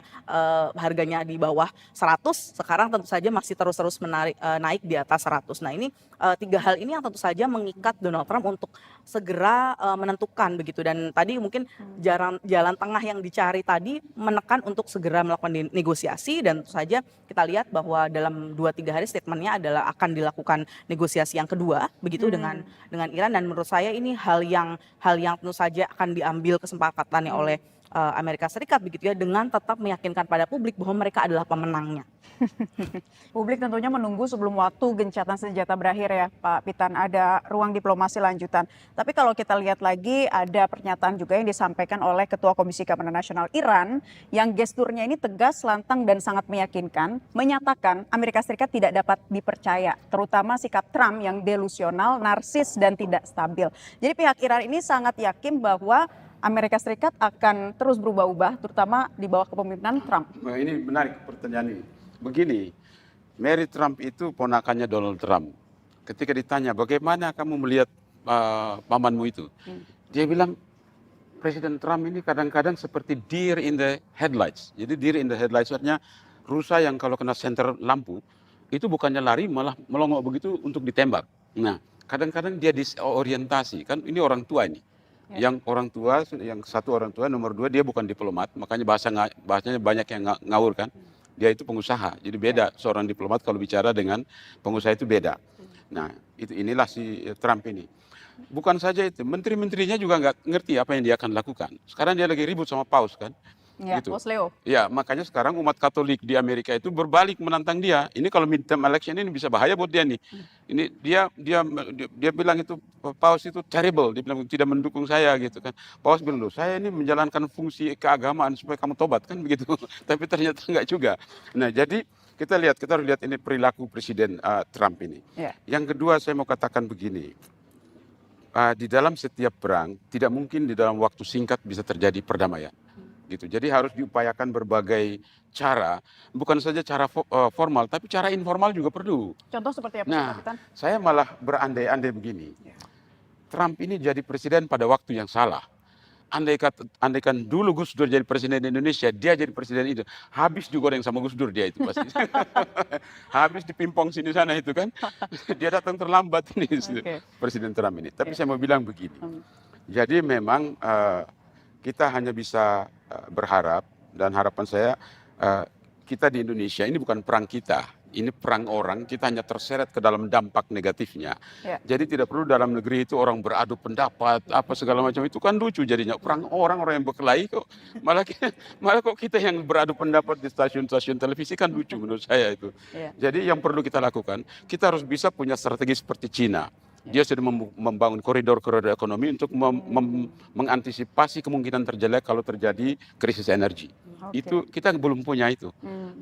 harganya di bawah 100, sekarang tentu saja masih terus-terus naik di atas 100. Nah, ini 3 hal ini yang tentu saja mengikat Donald Trump untuk segera menentukan begitu, dan tadi mungkin jalan tengah yang dicari tadi menekan untuk segera melakukan negosiasi, dan tentu saja kita lihat bahwa dalam 2-3 hari statementnya adalah akan dilakukan negosiasi yang kedua begitu dengan Iran, dan menurut saya ini hal yang tentu saja akan diambil kesepakatannya oleh Amerika Serikat begitu ya, dengan tetap meyakinkan pada publik bahwa mereka adalah pemenangnya. Publik tentunya menunggu sebelum waktu gencatan senjata berakhir ya Pak Pitan, ada ruang diplomasi lanjutan. Tapi kalau kita lihat lagi ada pernyataan juga yang disampaikan oleh Ketua Komisi Keamanan Nasional Iran yang gesturnya ini tegas, lantang dan sangat meyakinkan, menyatakan Amerika Serikat tidak dapat dipercaya, terutama sikap Trump yang delusional, narsis dan tidak stabil. Jadi pihak Iran ini sangat yakin bahwa Amerika Serikat akan terus berubah-ubah, terutama di bawah kepemimpinan Trump. Nah, ini menarik pertanyaan ini. Begini, Mary Trump itu ponakannya Donald Trump. Ketika ditanya bagaimana kamu melihat pamanmu itu, dia bilang Presiden Trump ini kadang-kadang seperti deer in the headlights. Jadi deer in the headlights artinya rusa yang kalau kena senter lampu itu bukannya lari malah melongok begitu untuk ditembak. Nah, kadang-kadang dia disorientasi, kan ini orang tua ini. Yang orang tua, yang satu orang tua, nomor 2 dia bukan diplomat, makanya bahasanya banyak yang ngawur kan. Dia itu pengusaha, jadi beda seorang diplomat kalau bicara dengan pengusaha itu beda. Nah, inilah si Trump ini. Bukan saja itu, menteri-menterinya juga nggak ngerti apa yang dia akan lakukan. Sekarang dia lagi ribut sama Paus kan. Ya, gitu. Paus Leo. Ya, makanya sekarang umat Katolik di Amerika itu berbalik menantang dia. Ini kalau midterm election ini bisa bahaya buat dia nih. Ini dia bilang itu Paus itu terrible, dia bilang tidak mendukung saya gitu kan. Paus bilang loh, saya ini menjalankan fungsi keagamaan supaya kamu tobat kan begitu. Tapi ternyata enggak juga. Nah, jadi kita harus lihat ini perilaku Presiden Trump ini. Yang kedua saya mau katakan begini. Di dalam setiap perang tidak mungkin di dalam waktu singkat bisa terjadi perdamaian. Gitu. Jadi harus diupayakan berbagai cara, bukan saja cara formal, tapi cara informal juga perlu. Contoh seperti apa? Nah, saya malah berandai-andai begini. Trump ini jadi presiden pada waktu yang salah. Andaikan dulu Gus Dur jadi presiden Indonesia, dia jadi presiden itu, habis digoreng sama Gus Dur dia itu pasti. Habis dipimpong sini sana itu kan. Dia datang terlambat ini Presiden Trump ini. Tapi saya mau bilang begini. Jadi memang kita hanya bisa berharap, dan harapan saya kita di Indonesia ini bukan perang kita. ini perang orang, kita hanya terseret ke dalam dampak negatifnya. Ya. Jadi tidak perlu dalam negeri itu orang beradu pendapat, apa segala macam, itu kan lucu jadinya. Perang orang yang berkelahi kok, malah malah kok kita yang beradu pendapat di stasiun-stasiun televisi, kan lucu menurut saya itu. Ya. Jadi yang perlu kita lakukan, kita harus bisa punya strategi seperti Cina. Dia sudah membangun koridor-koridor ekonomi untuk mengantisipasi kemungkinan terjelek kalau terjadi krisis energi. Oke. Itu kita belum punya itu,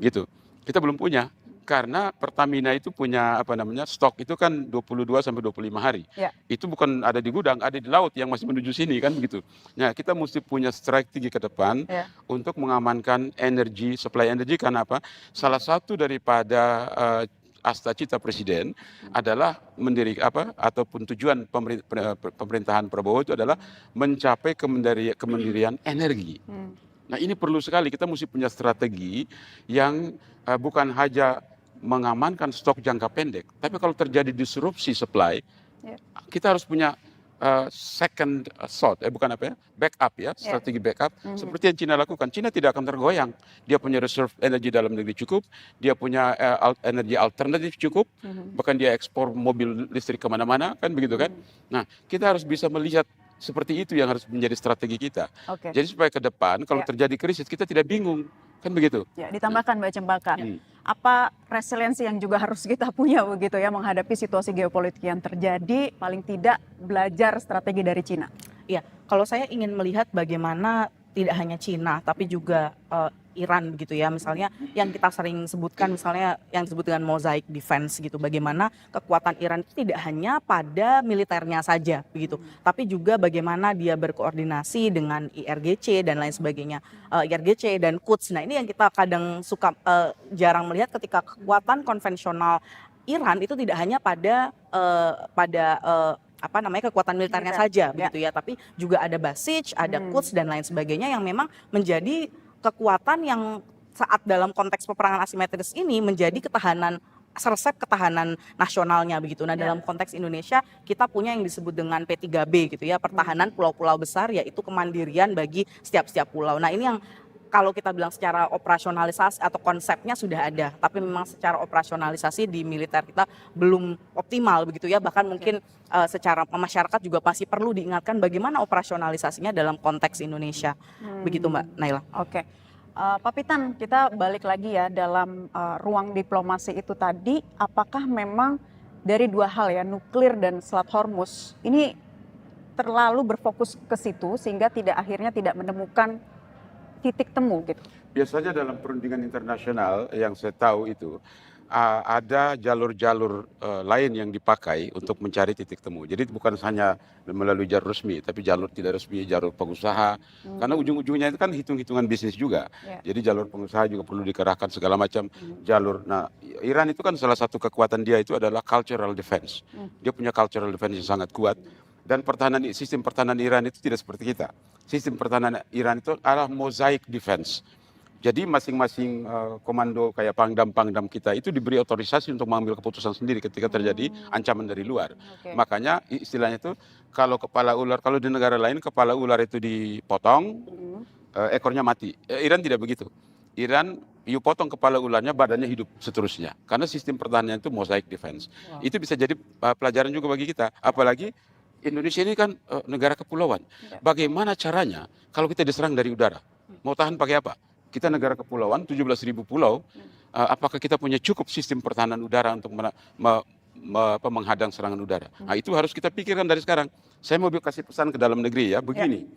gitu. Kita belum punya karena Pertamina itu punya stok itu kan 22 sampai 25 hari. Ya. Itu bukan ada di gudang, ada di laut yang masih menuju sini kan begitu. Nah, kita mesti punya strategi ke depan Ya. untuk mengamankan energi, supply energi, karena apa? Salah satu daripada asta cita presiden adalah ataupun tujuan pemerintahan Prabowo itu adalah mencapai kemandirian energi. Nah, ini perlu sekali, kita mesti punya strategi yang bukan hanya mengamankan stok jangka pendek, tapi kalau terjadi disrupsi supply, kita harus punya second thought, backup ya, strategi backup, seperti yang Cina lakukan. Cina tidak akan tergoyang. Dia punya reserve energi dalam negeri cukup, dia punya energi alternatif cukup, bahkan dia ekspor mobil listrik kemana-mana, kan begitu kan. Nah, kita harus bisa melihat seperti itu yang harus menjadi strategi kita. Oke. Jadi supaya ke depan kalau terjadi krisis kita tidak bingung, kan begitu. Ya, ditambahkan Mbak Cempaka, apa resiliensi yang juga harus kita punya begitu ya menghadapi situasi geopolitik yang terjadi, paling tidak belajar strategi dari Cina. Ya, kalau saya ingin melihat bagaimana tidak hanya Cina tapi juga Iran begitu ya, misalnya yang kita sering sebutkan, misalnya yang disebut dengan mosaic defense gitu, bagaimana kekuatan Iran itu tidak hanya pada militernya saja begitu, tapi juga bagaimana dia berkoordinasi dengan IRGC dan lain sebagainya, IRGC dan Quds. Nah, ini yang kita kadang suka jarang melihat, ketika kekuatan konvensional Iran itu tidak hanya pada kekuatan militernya saja begitu ya, tapi juga ada Basij, ada Quds dan lain sebagainya yang memang menjadi kekuatan yang saat dalam konteks peperangan asimetris ini menjadi ketahanan, resep ketahanan nasionalnya begitu. Nah, dalam konteks Indonesia kita punya yang disebut dengan P3B gitu ya, pertahanan pulau-pulau besar, yaitu kemandirian bagi setiap pulau. Nah, ini yang kalau kita bilang secara operasionalisasi atau konsepnya sudah ada, tapi memang secara operasionalisasi di militer kita belum optimal begitu ya. Bahkan mungkin secara masyarakat juga pasti perlu diingatkan bagaimana operasionalisasinya dalam konteks Indonesia. Begitu Mbak Naila. Oke. Pak Pitan, kita balik lagi ya dalam ruang diplomasi itu tadi, apakah memang dari dua hal ya, nuklir dan Selat Hormuz, ini terlalu berfokus ke situ sehingga akhirnya tidak menemukan titik temu gitu? Biasanya dalam perundingan internasional yang saya tahu itu ada jalur-jalur lain yang dipakai untuk mencari titik temu. Jadi bukan hanya melalui jalur resmi, tapi jalur tidak resmi, jalur pengusaha. Karena ujung-ujungnya itu kan hitung-hitungan bisnis juga. Jadi jalur pengusaha juga perlu dikerahkan segala macam jalur. Nah, Iran itu kan salah satu kekuatan dia itu adalah cultural defense. Dia punya cultural defense yang sangat kuat. Dan sistem pertahanan Iran itu tidak seperti kita. Sistem pertahanan Iran itu adalah mosaic defense. Jadi masing-masing komando kayak pangdam kita itu diberi otorisasi untuk mengambil keputusan sendiri ketika terjadi ancaman dari luar. Makanya istilahnya itu kalau di negara lain kepala ular itu dipotong, ekornya mati. Iran tidak begitu. Iran, you potong kepala ularnya, badannya hidup seterusnya. Karena sistem pertahanannya itu mosaic defense. Itu bisa jadi pelajaran juga bagi kita. Apalagi Indonesia ini kan negara kepulauan. Bagaimana caranya kalau kita diserang dari udara? Mau tahan pakai apa? Kita negara kepulauan, 17.000 pulau, apakah kita punya cukup sistem pertahanan udara untuk menghadang serangan udara? Nah, itu harus kita pikirkan dari sekarang. Saya mau kasih pesan ke dalam negeri ya, begini.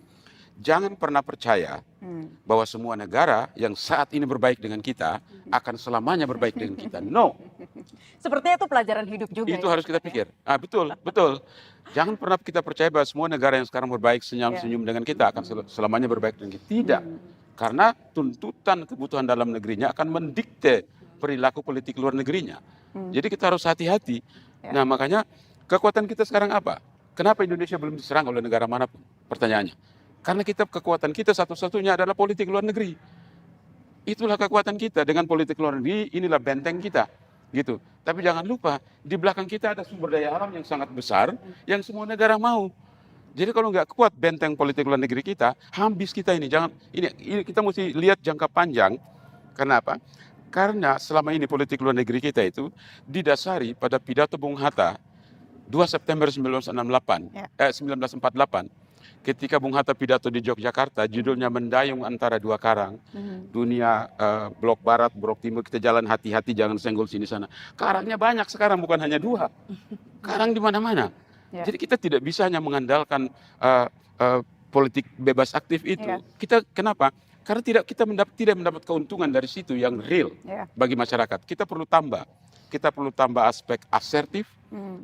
Jangan pernah percaya bahwa semua negara yang saat ini berbaik dengan kita akan selamanya berbaik dengan kita. No. Sepertinya itu pelajaran hidup juga. Itu harus kita pikir. Betul. Jangan pernah kita percaya bahwa semua negara yang sekarang berbaik senyum-senyum dengan kita akan selamanya berbaik dengan kita. Tidak. Karena tuntutan kebutuhan dalam negerinya akan mendikte perilaku politik luar negerinya. Jadi kita harus hati-hati. Nah, makanya kekuatan kita sekarang apa? Kenapa Indonesia belum diserang oleh negara manapun? Pertanyaannya. Karena kekuatan kita satu-satunya adalah politik luar negeri. Itulah kekuatan kita. Dengan politik luar negeri, inilah benteng kita. Gitu. Tapi jangan lupa, di belakang kita ada sumber daya alam yang sangat besar, yang semua negara mau. Jadi kalau nggak kuat benteng politik luar negeri kita, habis kita ini. Ini kita mesti lihat jangka panjang. Kenapa? Karena selama ini politik luar negeri kita itu didasari pada pidato Bung Hatta 2 September 1968, Ya. 1948, ketika Bung Hatta pidato di Yogyakarta, judulnya Mendayung Antara Dua Karang, dunia blok barat, blok timur, kita jalan hati-hati, jangan senggol sini sana. Karangnya banyak sekarang, bukan hanya dua. Karang di mana-mana. Ya. Jadi kita tidak bisa hanya mengandalkan politik bebas aktif itu. Ya. Kita kenapa? Karena tidak mendapat keuntungan dari situ yang real Ya. bagi masyarakat. Kita perlu tambah. Kita perlu tambah aspek asertif,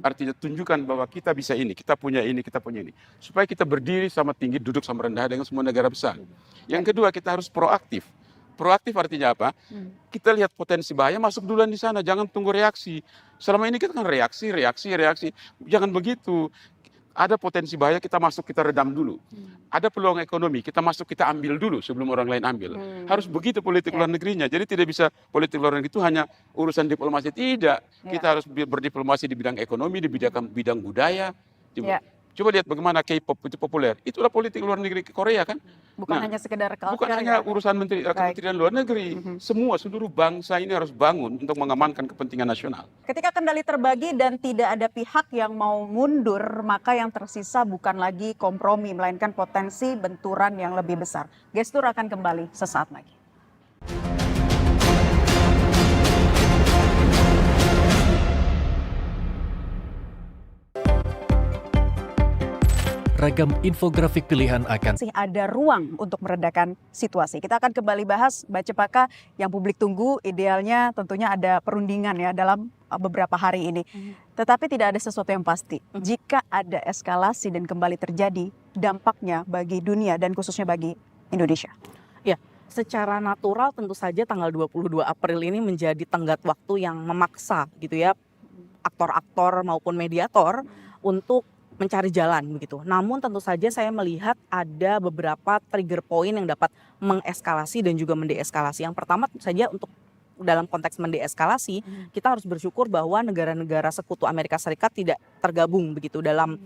artinya tunjukkan bahwa kita bisa ini, kita punya ini, kita punya ini. Supaya kita berdiri sama tinggi, duduk sama rendah dengan semua negara besar. Yang kedua, kita harus proaktif. Proaktif artinya apa? Kita lihat potensi bahaya, masuk duluan di sana, jangan tunggu reaksi. Selama ini kita kan reaksi. Jangan begitu. Ada potensi bahaya, kita masuk, kita redam dulu. Ada peluang ekonomi, kita masuk, kita ambil dulu sebelum orang lain ambil. Harus begitu politik luar negerinya. Jadi tidak bisa politik luar negeri itu hanya urusan diplomasi. Tidak. Kita harus berdiplomasi di bidang ekonomi, di bidang budaya. Coba lihat bagaimana K-pop itu populer. Itulah politik luar negeri Korea kan. Bukan hanya sekedar culture. Bukan hanya urusan Kementerian Luar Negeri. Semua seluruh bangsa ini harus bangun untuk mengamankan kepentingan nasional. Ketika kendali terbagi dan tidak ada pihak yang mau mundur, maka yang tersisa bukan lagi kompromi, melainkan potensi benturan yang lebih besar. Gestur akan kembali sesaat lagi. Ragam infografik pilihan akan Masih ada ruang untuk meredakan situasi. Kita akan kembali bahas Bacepaka yang publik tunggu, idealnya tentunya ada perundingan ya dalam beberapa hari ini. Tetapi tidak ada sesuatu yang pasti. Jika ada eskalasi dan kembali terjadi, dampaknya bagi dunia dan khususnya bagi Indonesia. Ya, secara natural tentu saja tanggal 22 April ini menjadi tenggat waktu yang memaksa gitu ya aktor-aktor maupun mediator untuk mencari jalan begitu. Namun tentu saja saya melihat ada beberapa trigger point yang dapat mengeskalasi dan juga mendeeskalasi. Yang pertama tentu saja untuk dalam konteks mendeeskalasi, kita harus bersyukur bahwa negara-negara sekutu Amerika Serikat tidak tergabung begitu dalam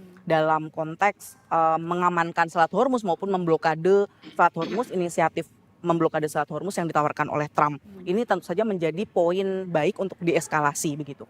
konteks mengamankan Selat Hormuz maupun memblokade Selat Hormuz, inisiatif memblokade Selat Hormuz yang ditawarkan oleh Trump. Ini tentu saja menjadi poin baik untuk deeskalasi begitu.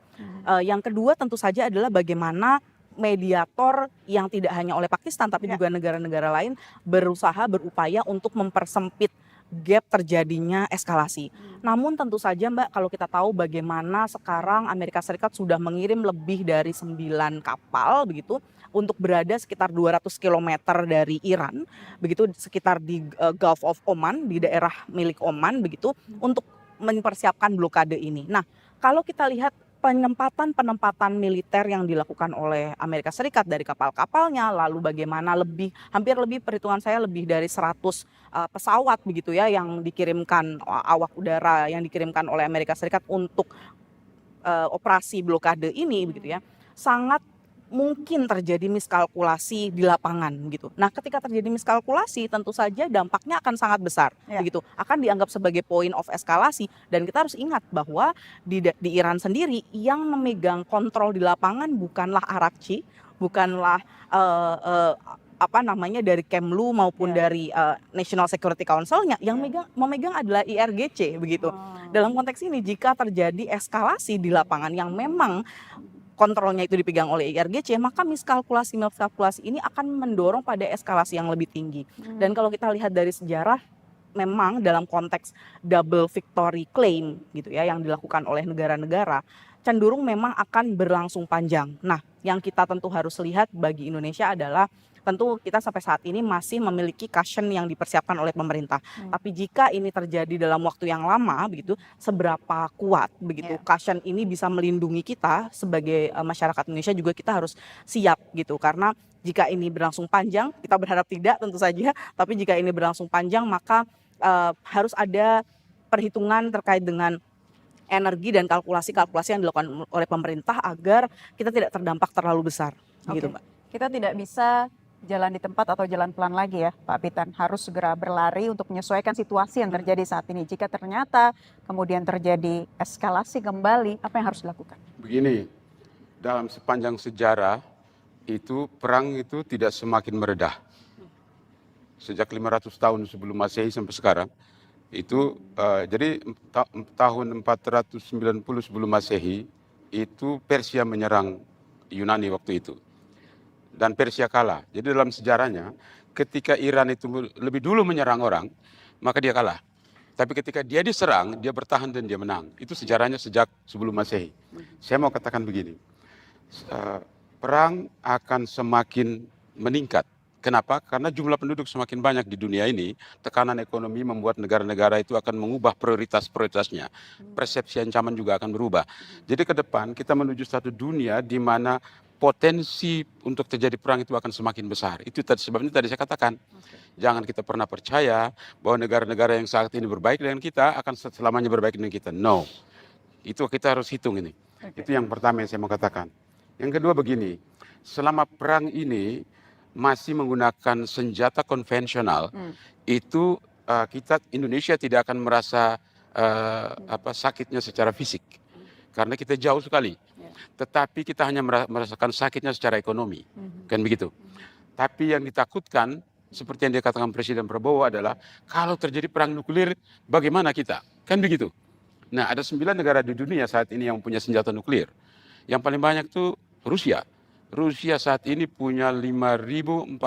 Yang kedua tentu saja adalah bagaimana mediator yang tidak hanya oleh Pakistan tapi juga negara-negara lain berupaya untuk mempersempit gap terjadinya eskalasi. Namun tentu saja Mbak, kalau kita tahu bagaimana sekarang Amerika Serikat sudah mengirim lebih dari 9 kapal begitu untuk berada sekitar 200 km dari Iran, begitu sekitar di Gulf of Oman, di daerah milik Oman begitu untuk mempersiapkan blokade ini. Nah, kalau kita lihat penempatan militer yang dilakukan oleh Amerika Serikat dari kapal-kapalnya, lalu bagaimana hampir lebih perhitungan saya lebih dari 100 pesawat begitu ya yang dikirimkan awak udara yang dikirimkan oleh Amerika Serikat untuk operasi blokade ini begitu ya, sangat mungkin terjadi miskalkulasi di lapangan gitu. Nah, ketika terjadi miskalkulasi tentu saja dampaknya akan sangat besar begitu. Akan dianggap sebagai point of eskalasi dan kita harus ingat bahwa di Iran sendiri yang memegang kontrol di lapangan bukanlah Arakci, bukanlah dari Kemlu maupun dari National Security Council-nya, yang memegang adalah IRGC begitu. Dalam konteks ini jika terjadi eskalasi di lapangan yang memang kontrolnya itu dipegang oleh IRGC, maka miskalkulasi ini akan mendorong pada eskalasi yang lebih tinggi. Dan kalau kita lihat dari sejarah, memang dalam konteks double victory claim gitu ya yang dilakukan oleh negara-negara cenderung memang akan berlangsung panjang. Nah, yang kita tentu harus lihat bagi Indonesia adalah tentu kita sampai saat ini masih memiliki cushion yang dipersiapkan oleh pemerintah. Tapi jika ini terjadi dalam waktu yang lama begitu, seberapa kuat begitu cushion ini bisa melindungi kita sebagai masyarakat Indonesia, juga kita harus siap gitu. Karena jika ini berlangsung panjang, kita berharap tidak tentu saja, tapi jika ini berlangsung panjang maka harus ada perhitungan terkait dengan energi dan kalkulasi-kalkulasi yang dilakukan oleh pemerintah agar kita tidak terdampak terlalu besar gitu, Mbak. Kita tidak bisa jalan di tempat atau jalan pelan lagi ya Pak Pitan, harus segera berlari untuk menyesuaikan situasi yang terjadi saat ini. Jika ternyata kemudian terjadi eskalasi kembali, apa yang harus dilakukan? Begini, dalam sepanjang sejarah itu perang itu tidak semakin meredah. Sejak 500 tahun sebelum Masehi sampai sekarang Itu jadi tahun 490 sebelum Masehi itu Persia menyerang Yunani waktu itu. Dan Persia kalah. Jadi dalam sejarahnya ketika Iran itu lebih dulu menyerang orang, maka dia kalah. Tapi ketika dia diserang, dia bertahan dan dia menang. Itu sejarahnya sejak sebelum Masehi. Saya mau katakan begini, perang akan semakin meningkat. Kenapa? Karena jumlah penduduk semakin banyak di dunia ini, tekanan ekonomi membuat negara-negara itu akan mengubah prioritas-prioritasnya. Persepsi ancaman juga akan berubah. Jadi ke depan kita menuju satu dunia di mana potensi untuk terjadi perang itu akan semakin besar. Itu sebabnya tadi saya katakan, jangan kita pernah percaya bahwa negara-negara yang saat ini berbaik dengan kita akan selamanya berbaik dengan kita. No, itu kita harus hitung ini. Itu yang pertama yang saya mau katakan. Yang kedua begini, selama perang ini masih menggunakan senjata konvensional, itu kita Indonesia tidak akan merasa sakitnya secara fisik, karena kita jauh sekali. Tetapi kita hanya merasakan sakitnya secara ekonomi, kan begitu. Tapi yang ditakutkan, seperti yang dikatakan Presiden Prabowo adalah kalau terjadi perang nuklir, bagaimana kita, kan begitu. Nah, ada 9 negara di dunia saat ini yang punya senjata nuklir. Yang paling banyak itu Rusia. Rusia saat ini punya 5.459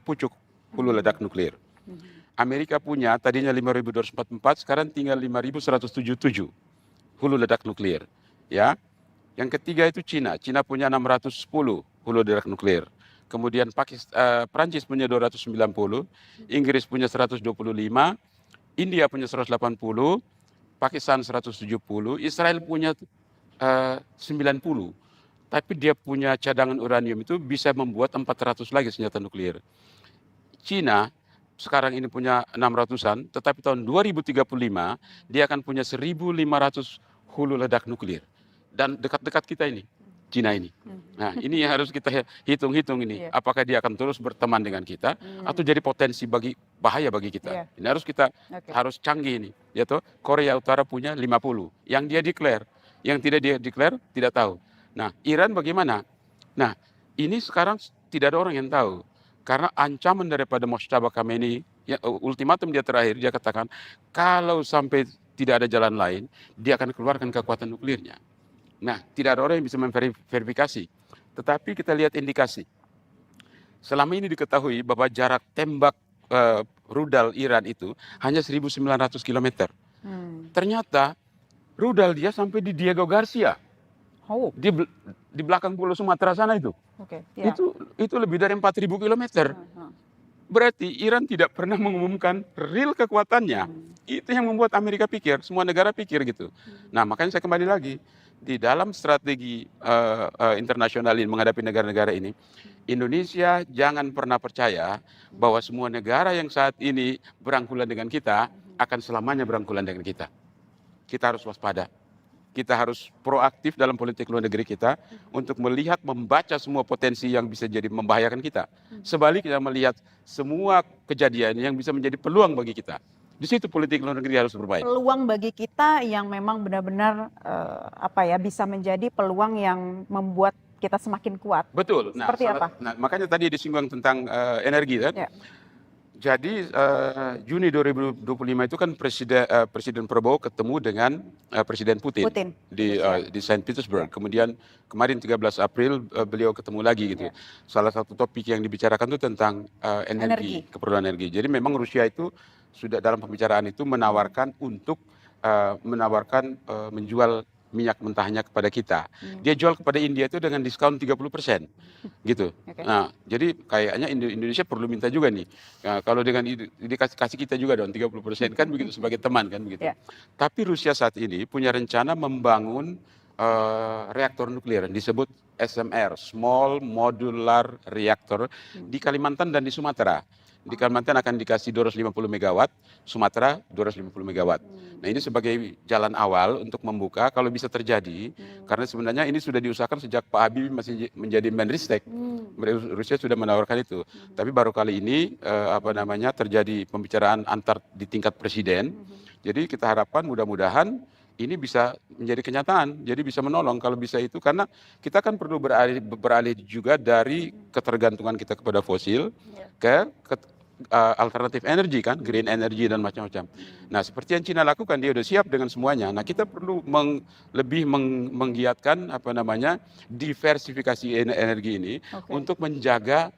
pucuk hulu ledak nuklir. Amerika punya tadinya 5.244, sekarang tinggal 5.177 hulu ledak nuklir. Ya, yang ketiga itu Cina. Cina punya 610 hulu ledak nuklir. Kemudian Prancis punya 290, Inggris punya 125, India punya 180, Pakistan 170, Israel punya 90. Tapi dia punya cadangan uranium itu bisa membuat 400 lagi senjata nuklir. Cina sekarang ini punya 600-an, tetapi tahun 2035 dia akan punya 1.500 hulu ledak nuklir. Dan dekat-dekat kita ini, Cina ini. Nah, ini yang harus kita hitung-hitung ini. Apakah dia akan terus berteman dengan kita atau jadi potensi bahaya bagi kita. Ini harus kita harus canggih ini. Ya toh, Korea Utara punya 50, yang dia declare, yang tidak dia declare tidak tahu. Nah, Iran bagaimana? Nah, ini sekarang tidak ada orang yang tahu. Karena ancaman daripada Mojtaba Khamenei, ultimatum dia terakhir, dia katakan, kalau sampai tidak ada jalan lain, dia akan keluarkan kekuatan nuklirnya. Nah, tidak ada orang yang bisa memverifikasi. Tetapi kita lihat indikasi. Selama ini diketahui bahwa jarak tembak rudal Iran itu hanya 1.900 km. Ternyata rudal dia sampai di Diego Garcia. Di belakang pulau Sumatera sana itu. Itu lebih dari 4.000 km. Berarti Iran tidak pernah mengumumkan real kekuatannya. Itu yang membuat Amerika pikir, semua negara pikir gitu. Nah, makanya saya kembali lagi. Di dalam strategi internasional ini menghadapi negara-negara ini, Indonesia jangan pernah percaya bahwa semua negara yang saat ini berangkulan dengan kita akan selamanya berangkulan dengan kita. Kita harus waspada. Kita harus proaktif dalam politik luar negeri kita untuk melihat, membaca semua potensi yang bisa jadi membahayakan kita. Sebaliknya melihat semua kejadian yang bisa menjadi peluang bagi kita. Di situ politik luar negeri harus bermain. Peluang bagi kita yang memang benar-benar bisa menjadi peluang yang membuat kita semakin kuat. Betul. Seperti apa? Nah, makanya tadi disinggung tentang energi kan. Ya. Jadi Juni 2025 itu kan Presiden Prabowo ketemu dengan Presiden Putin. Di Saint Petersburg. Kemudian kemarin 13 April beliau ketemu lagi gitu. Salah satu topik yang dibicarakan itu tentang energi, keperluan energi. Jadi memang Rusia itu sudah dalam pembicaraan itu menawarkan untuk menjual minyak mentahnya kepada kita. Dia jual kepada India itu dengan diskon 30%. Gitu. Nah, jadi kayaknya Indonesia perlu minta juga nih. Nah, kalau dengan dikasih kita juga dong 30% kan begitu sebagai teman kan begitu. Tapi Rusia saat ini punya rencana membangun reaktor nuklir disebut SMR, Small Modular Reactor di Kalimantan dan di Sumatera. Di Kalimantan akan dikasih 250 megawatt, Sumatera 250 megawatt. Nah, ini sebagai jalan awal untuk membuka kalau bisa terjadi, karena sebenarnya ini sudah diusahakan sejak Pak Habibie masih menjadi Menristek. Rusia sudah menawarkan itu. Tapi baru kali ini terjadi pembicaraan di tingkat presiden. Jadi kita harapkan mudah-mudahan ini bisa menjadi kenyataan, jadi bisa menolong kalau bisa itu, karena kita kan perlu beralih juga dari ketergantungan kita kepada fosil ke alternatif energi kan, green energy dan macam-macam. Nah, seperti yang Cina lakukan, dia udah siap dengan semuanya. Nah, kita perlu lebih menggiatkan diversifikasi energi ini untuk menjaga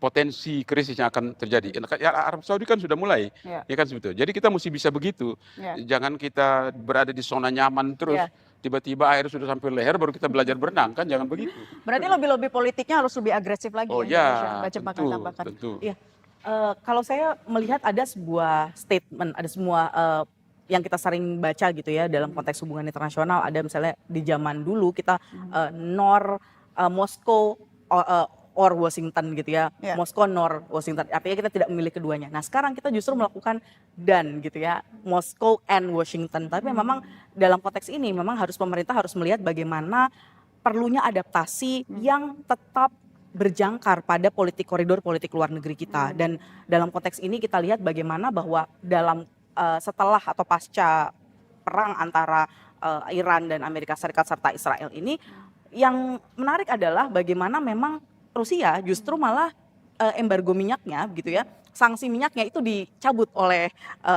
potensi krisis yang akan terjadi. Ya, Arab Saudi kan sudah mulai, ya kan sebetulnya. Jadi kita mesti bisa begitu. Jangan kita berada di zona nyaman terus. Tiba-tiba air sudah sampai leher baru kita belajar berenang, kan jangan begitu. Berarti lobby-lobby politiknya harus lebih agresif lagi. Oh ya, tentu. Iya. Kalau saya melihat ada sebuah statement, ada semua yang kita sering baca gitu ya dalam konteks hubungan internasional. Ada misalnya di zaman dulu kita Moskow or Washington gitu ya, Moskow nor Washington, artinya kita tidak memilih keduanya. Nah sekarang kita justru melakukan dan gitu ya, Moskow and Washington. Tapi memang dalam konteks ini memang pemerintah harus melihat bagaimana perlunya adaptasi yang tetap berjangkar pada koridor politik luar negeri kita. Dan dalam konteks ini kita lihat bagaimana bahwa dalam setelah atau pasca perang antara Iran dan Amerika Serikat serta Israel ini, yang menarik adalah bagaimana memang Rusia justru malah embargo minyaknya gitu ya, sanksi minyaknya itu dicabut oleh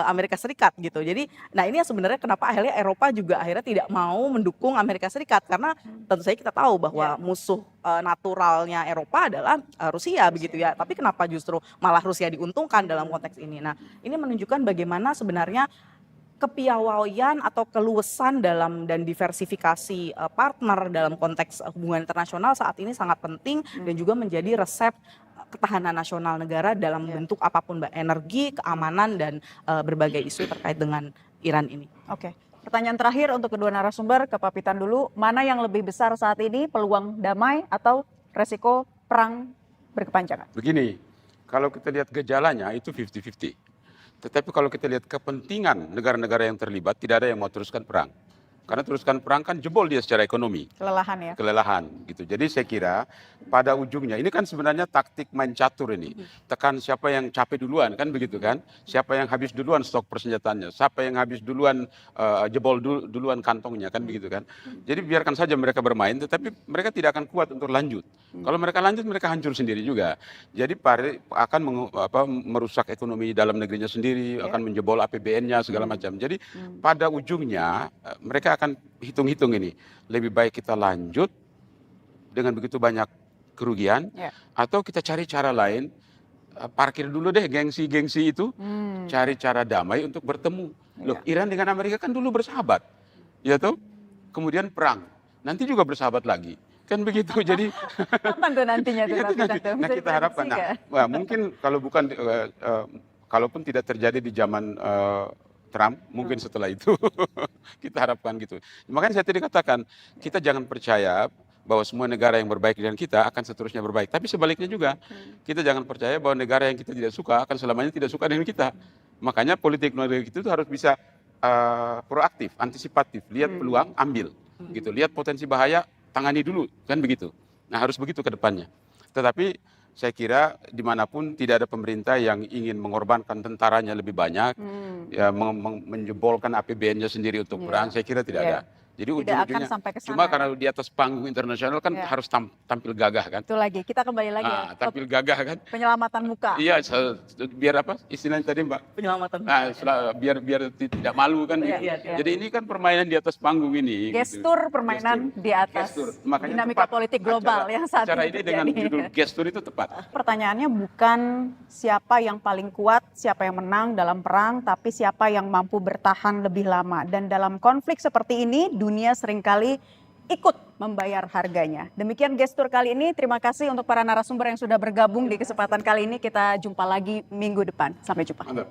Amerika Serikat gitu. Jadi nah ini sebenarnya kenapa akhirnya Eropa juga akhirnya tidak mau mendukung Amerika Serikat, karena tentu saja kita tahu bahwa musuh naturalnya Eropa adalah Rusia begitu ya. Tapi kenapa justru malah Rusia diuntungkan dalam konteks ini. Nah ini menunjukkan bagaimana sebenarnya kepiawaian atau keluasan dan diversifikasi partner dalam konteks hubungan internasional saat ini sangat penting dan juga menjadi resep ketahanan nasional negara dalam bentuk apapun, energi, keamanan, dan berbagai isu terkait dengan Iran ini. Oke. Pertanyaan terakhir untuk kedua narasumber, ke Pak Pitan dulu. Mana yang lebih besar saat ini, peluang damai atau resiko perang berkepanjangan? Begini, kalau kita lihat gejalanya itu 50-50. Tetapi kalau kita lihat kepentingan negara-negara yang terlibat, tidak ada yang mau teruskan perang. Karena teruskan perang kan jebol dia secara ekonomi. Kelelahan ya? Kelelahan gitu. Jadi saya kira pada ujungnya, ini kan sebenarnya taktik main catur ini. Tekan siapa yang capek duluan, kan begitu kan. Siapa yang habis duluan stok persenjataannya. Siapa yang habis duluan jebol duluan kantongnya, kan begitu kan. Jadi biarkan saja mereka bermain, tetapi mereka tidak akan kuat untuk lanjut. Kalau mereka lanjut, mereka hancur sendiri juga. Jadi akan merusak ekonomi dalam negerinya sendiri, akan menjebol APBN-nya segala macam. Jadi pada ujungnya mereka akan hitung-hitung ini. Lebih baik kita lanjut dengan begitu banyak kerugian, atau kita cari cara lain, parkir dulu deh gengsi-gengsi itu, cari cara damai untuk bertemu. Loh, Iran dengan Amerika kan dulu bersahabat, ya toh? Kemudian perang, nanti juga bersahabat lagi. Kan begitu, jadi kapan tuh nantinya tuh? Nah kita harapkan, mungkin kalau bukan, kalaupun tidak terjadi di zaman Trump, mungkin setelah itu kita harapkan gitu. Makanya saya tadi katakan, kita jangan percaya bahwa semua negara yang berbaik dengan kita akan seterusnya berbaik. Tapi sebaliknya juga, kita jangan percaya bahwa negara yang kita tidak suka akan selamanya tidak suka dengan kita. Makanya politik luar negeri itu harus bisa proaktif, antisipatif, lihat peluang, ambil, gitu. Lihat potensi bahaya, tangani dulu, kan begitu. Nah harus begitu ke depannya. Tetapi saya kira dimanapun tidak ada pemerintah yang ingin mengorbankan tentaranya lebih banyak, menjebolkan APBN-nya sendiri untuk perang, saya kira tidak ada. Jadi ujung-ujungnya cuma karena di atas panggung internasional kan harus tampil gagah kan. Itu lagi, kita kembali lagi tampil gagah kan. Penyelamatan muka. Iya, biar apa istilahnya tadi Mbak? Penyelamatan muka. Biar tidak malu kan gitu. Jadi ini kan permainan di atas panggung ini. Gestur permainan di atas dinamika politik global yang saat ini terjadi. Dengan judul gestur itu tepat. Pertanyaannya bukan siapa yang paling kuat, siapa yang menang dalam perang, tapi siapa yang mampu bertahan lebih lama. Dan dalam konflik seperti ini, dunia seringkali ikut membayar harganya. Demikian gestur kali ini. Terima kasih untuk para narasumber yang sudah bergabung di kesempatan kali ini. Kita jumpa lagi minggu depan. Sampai jumpa. Mantap.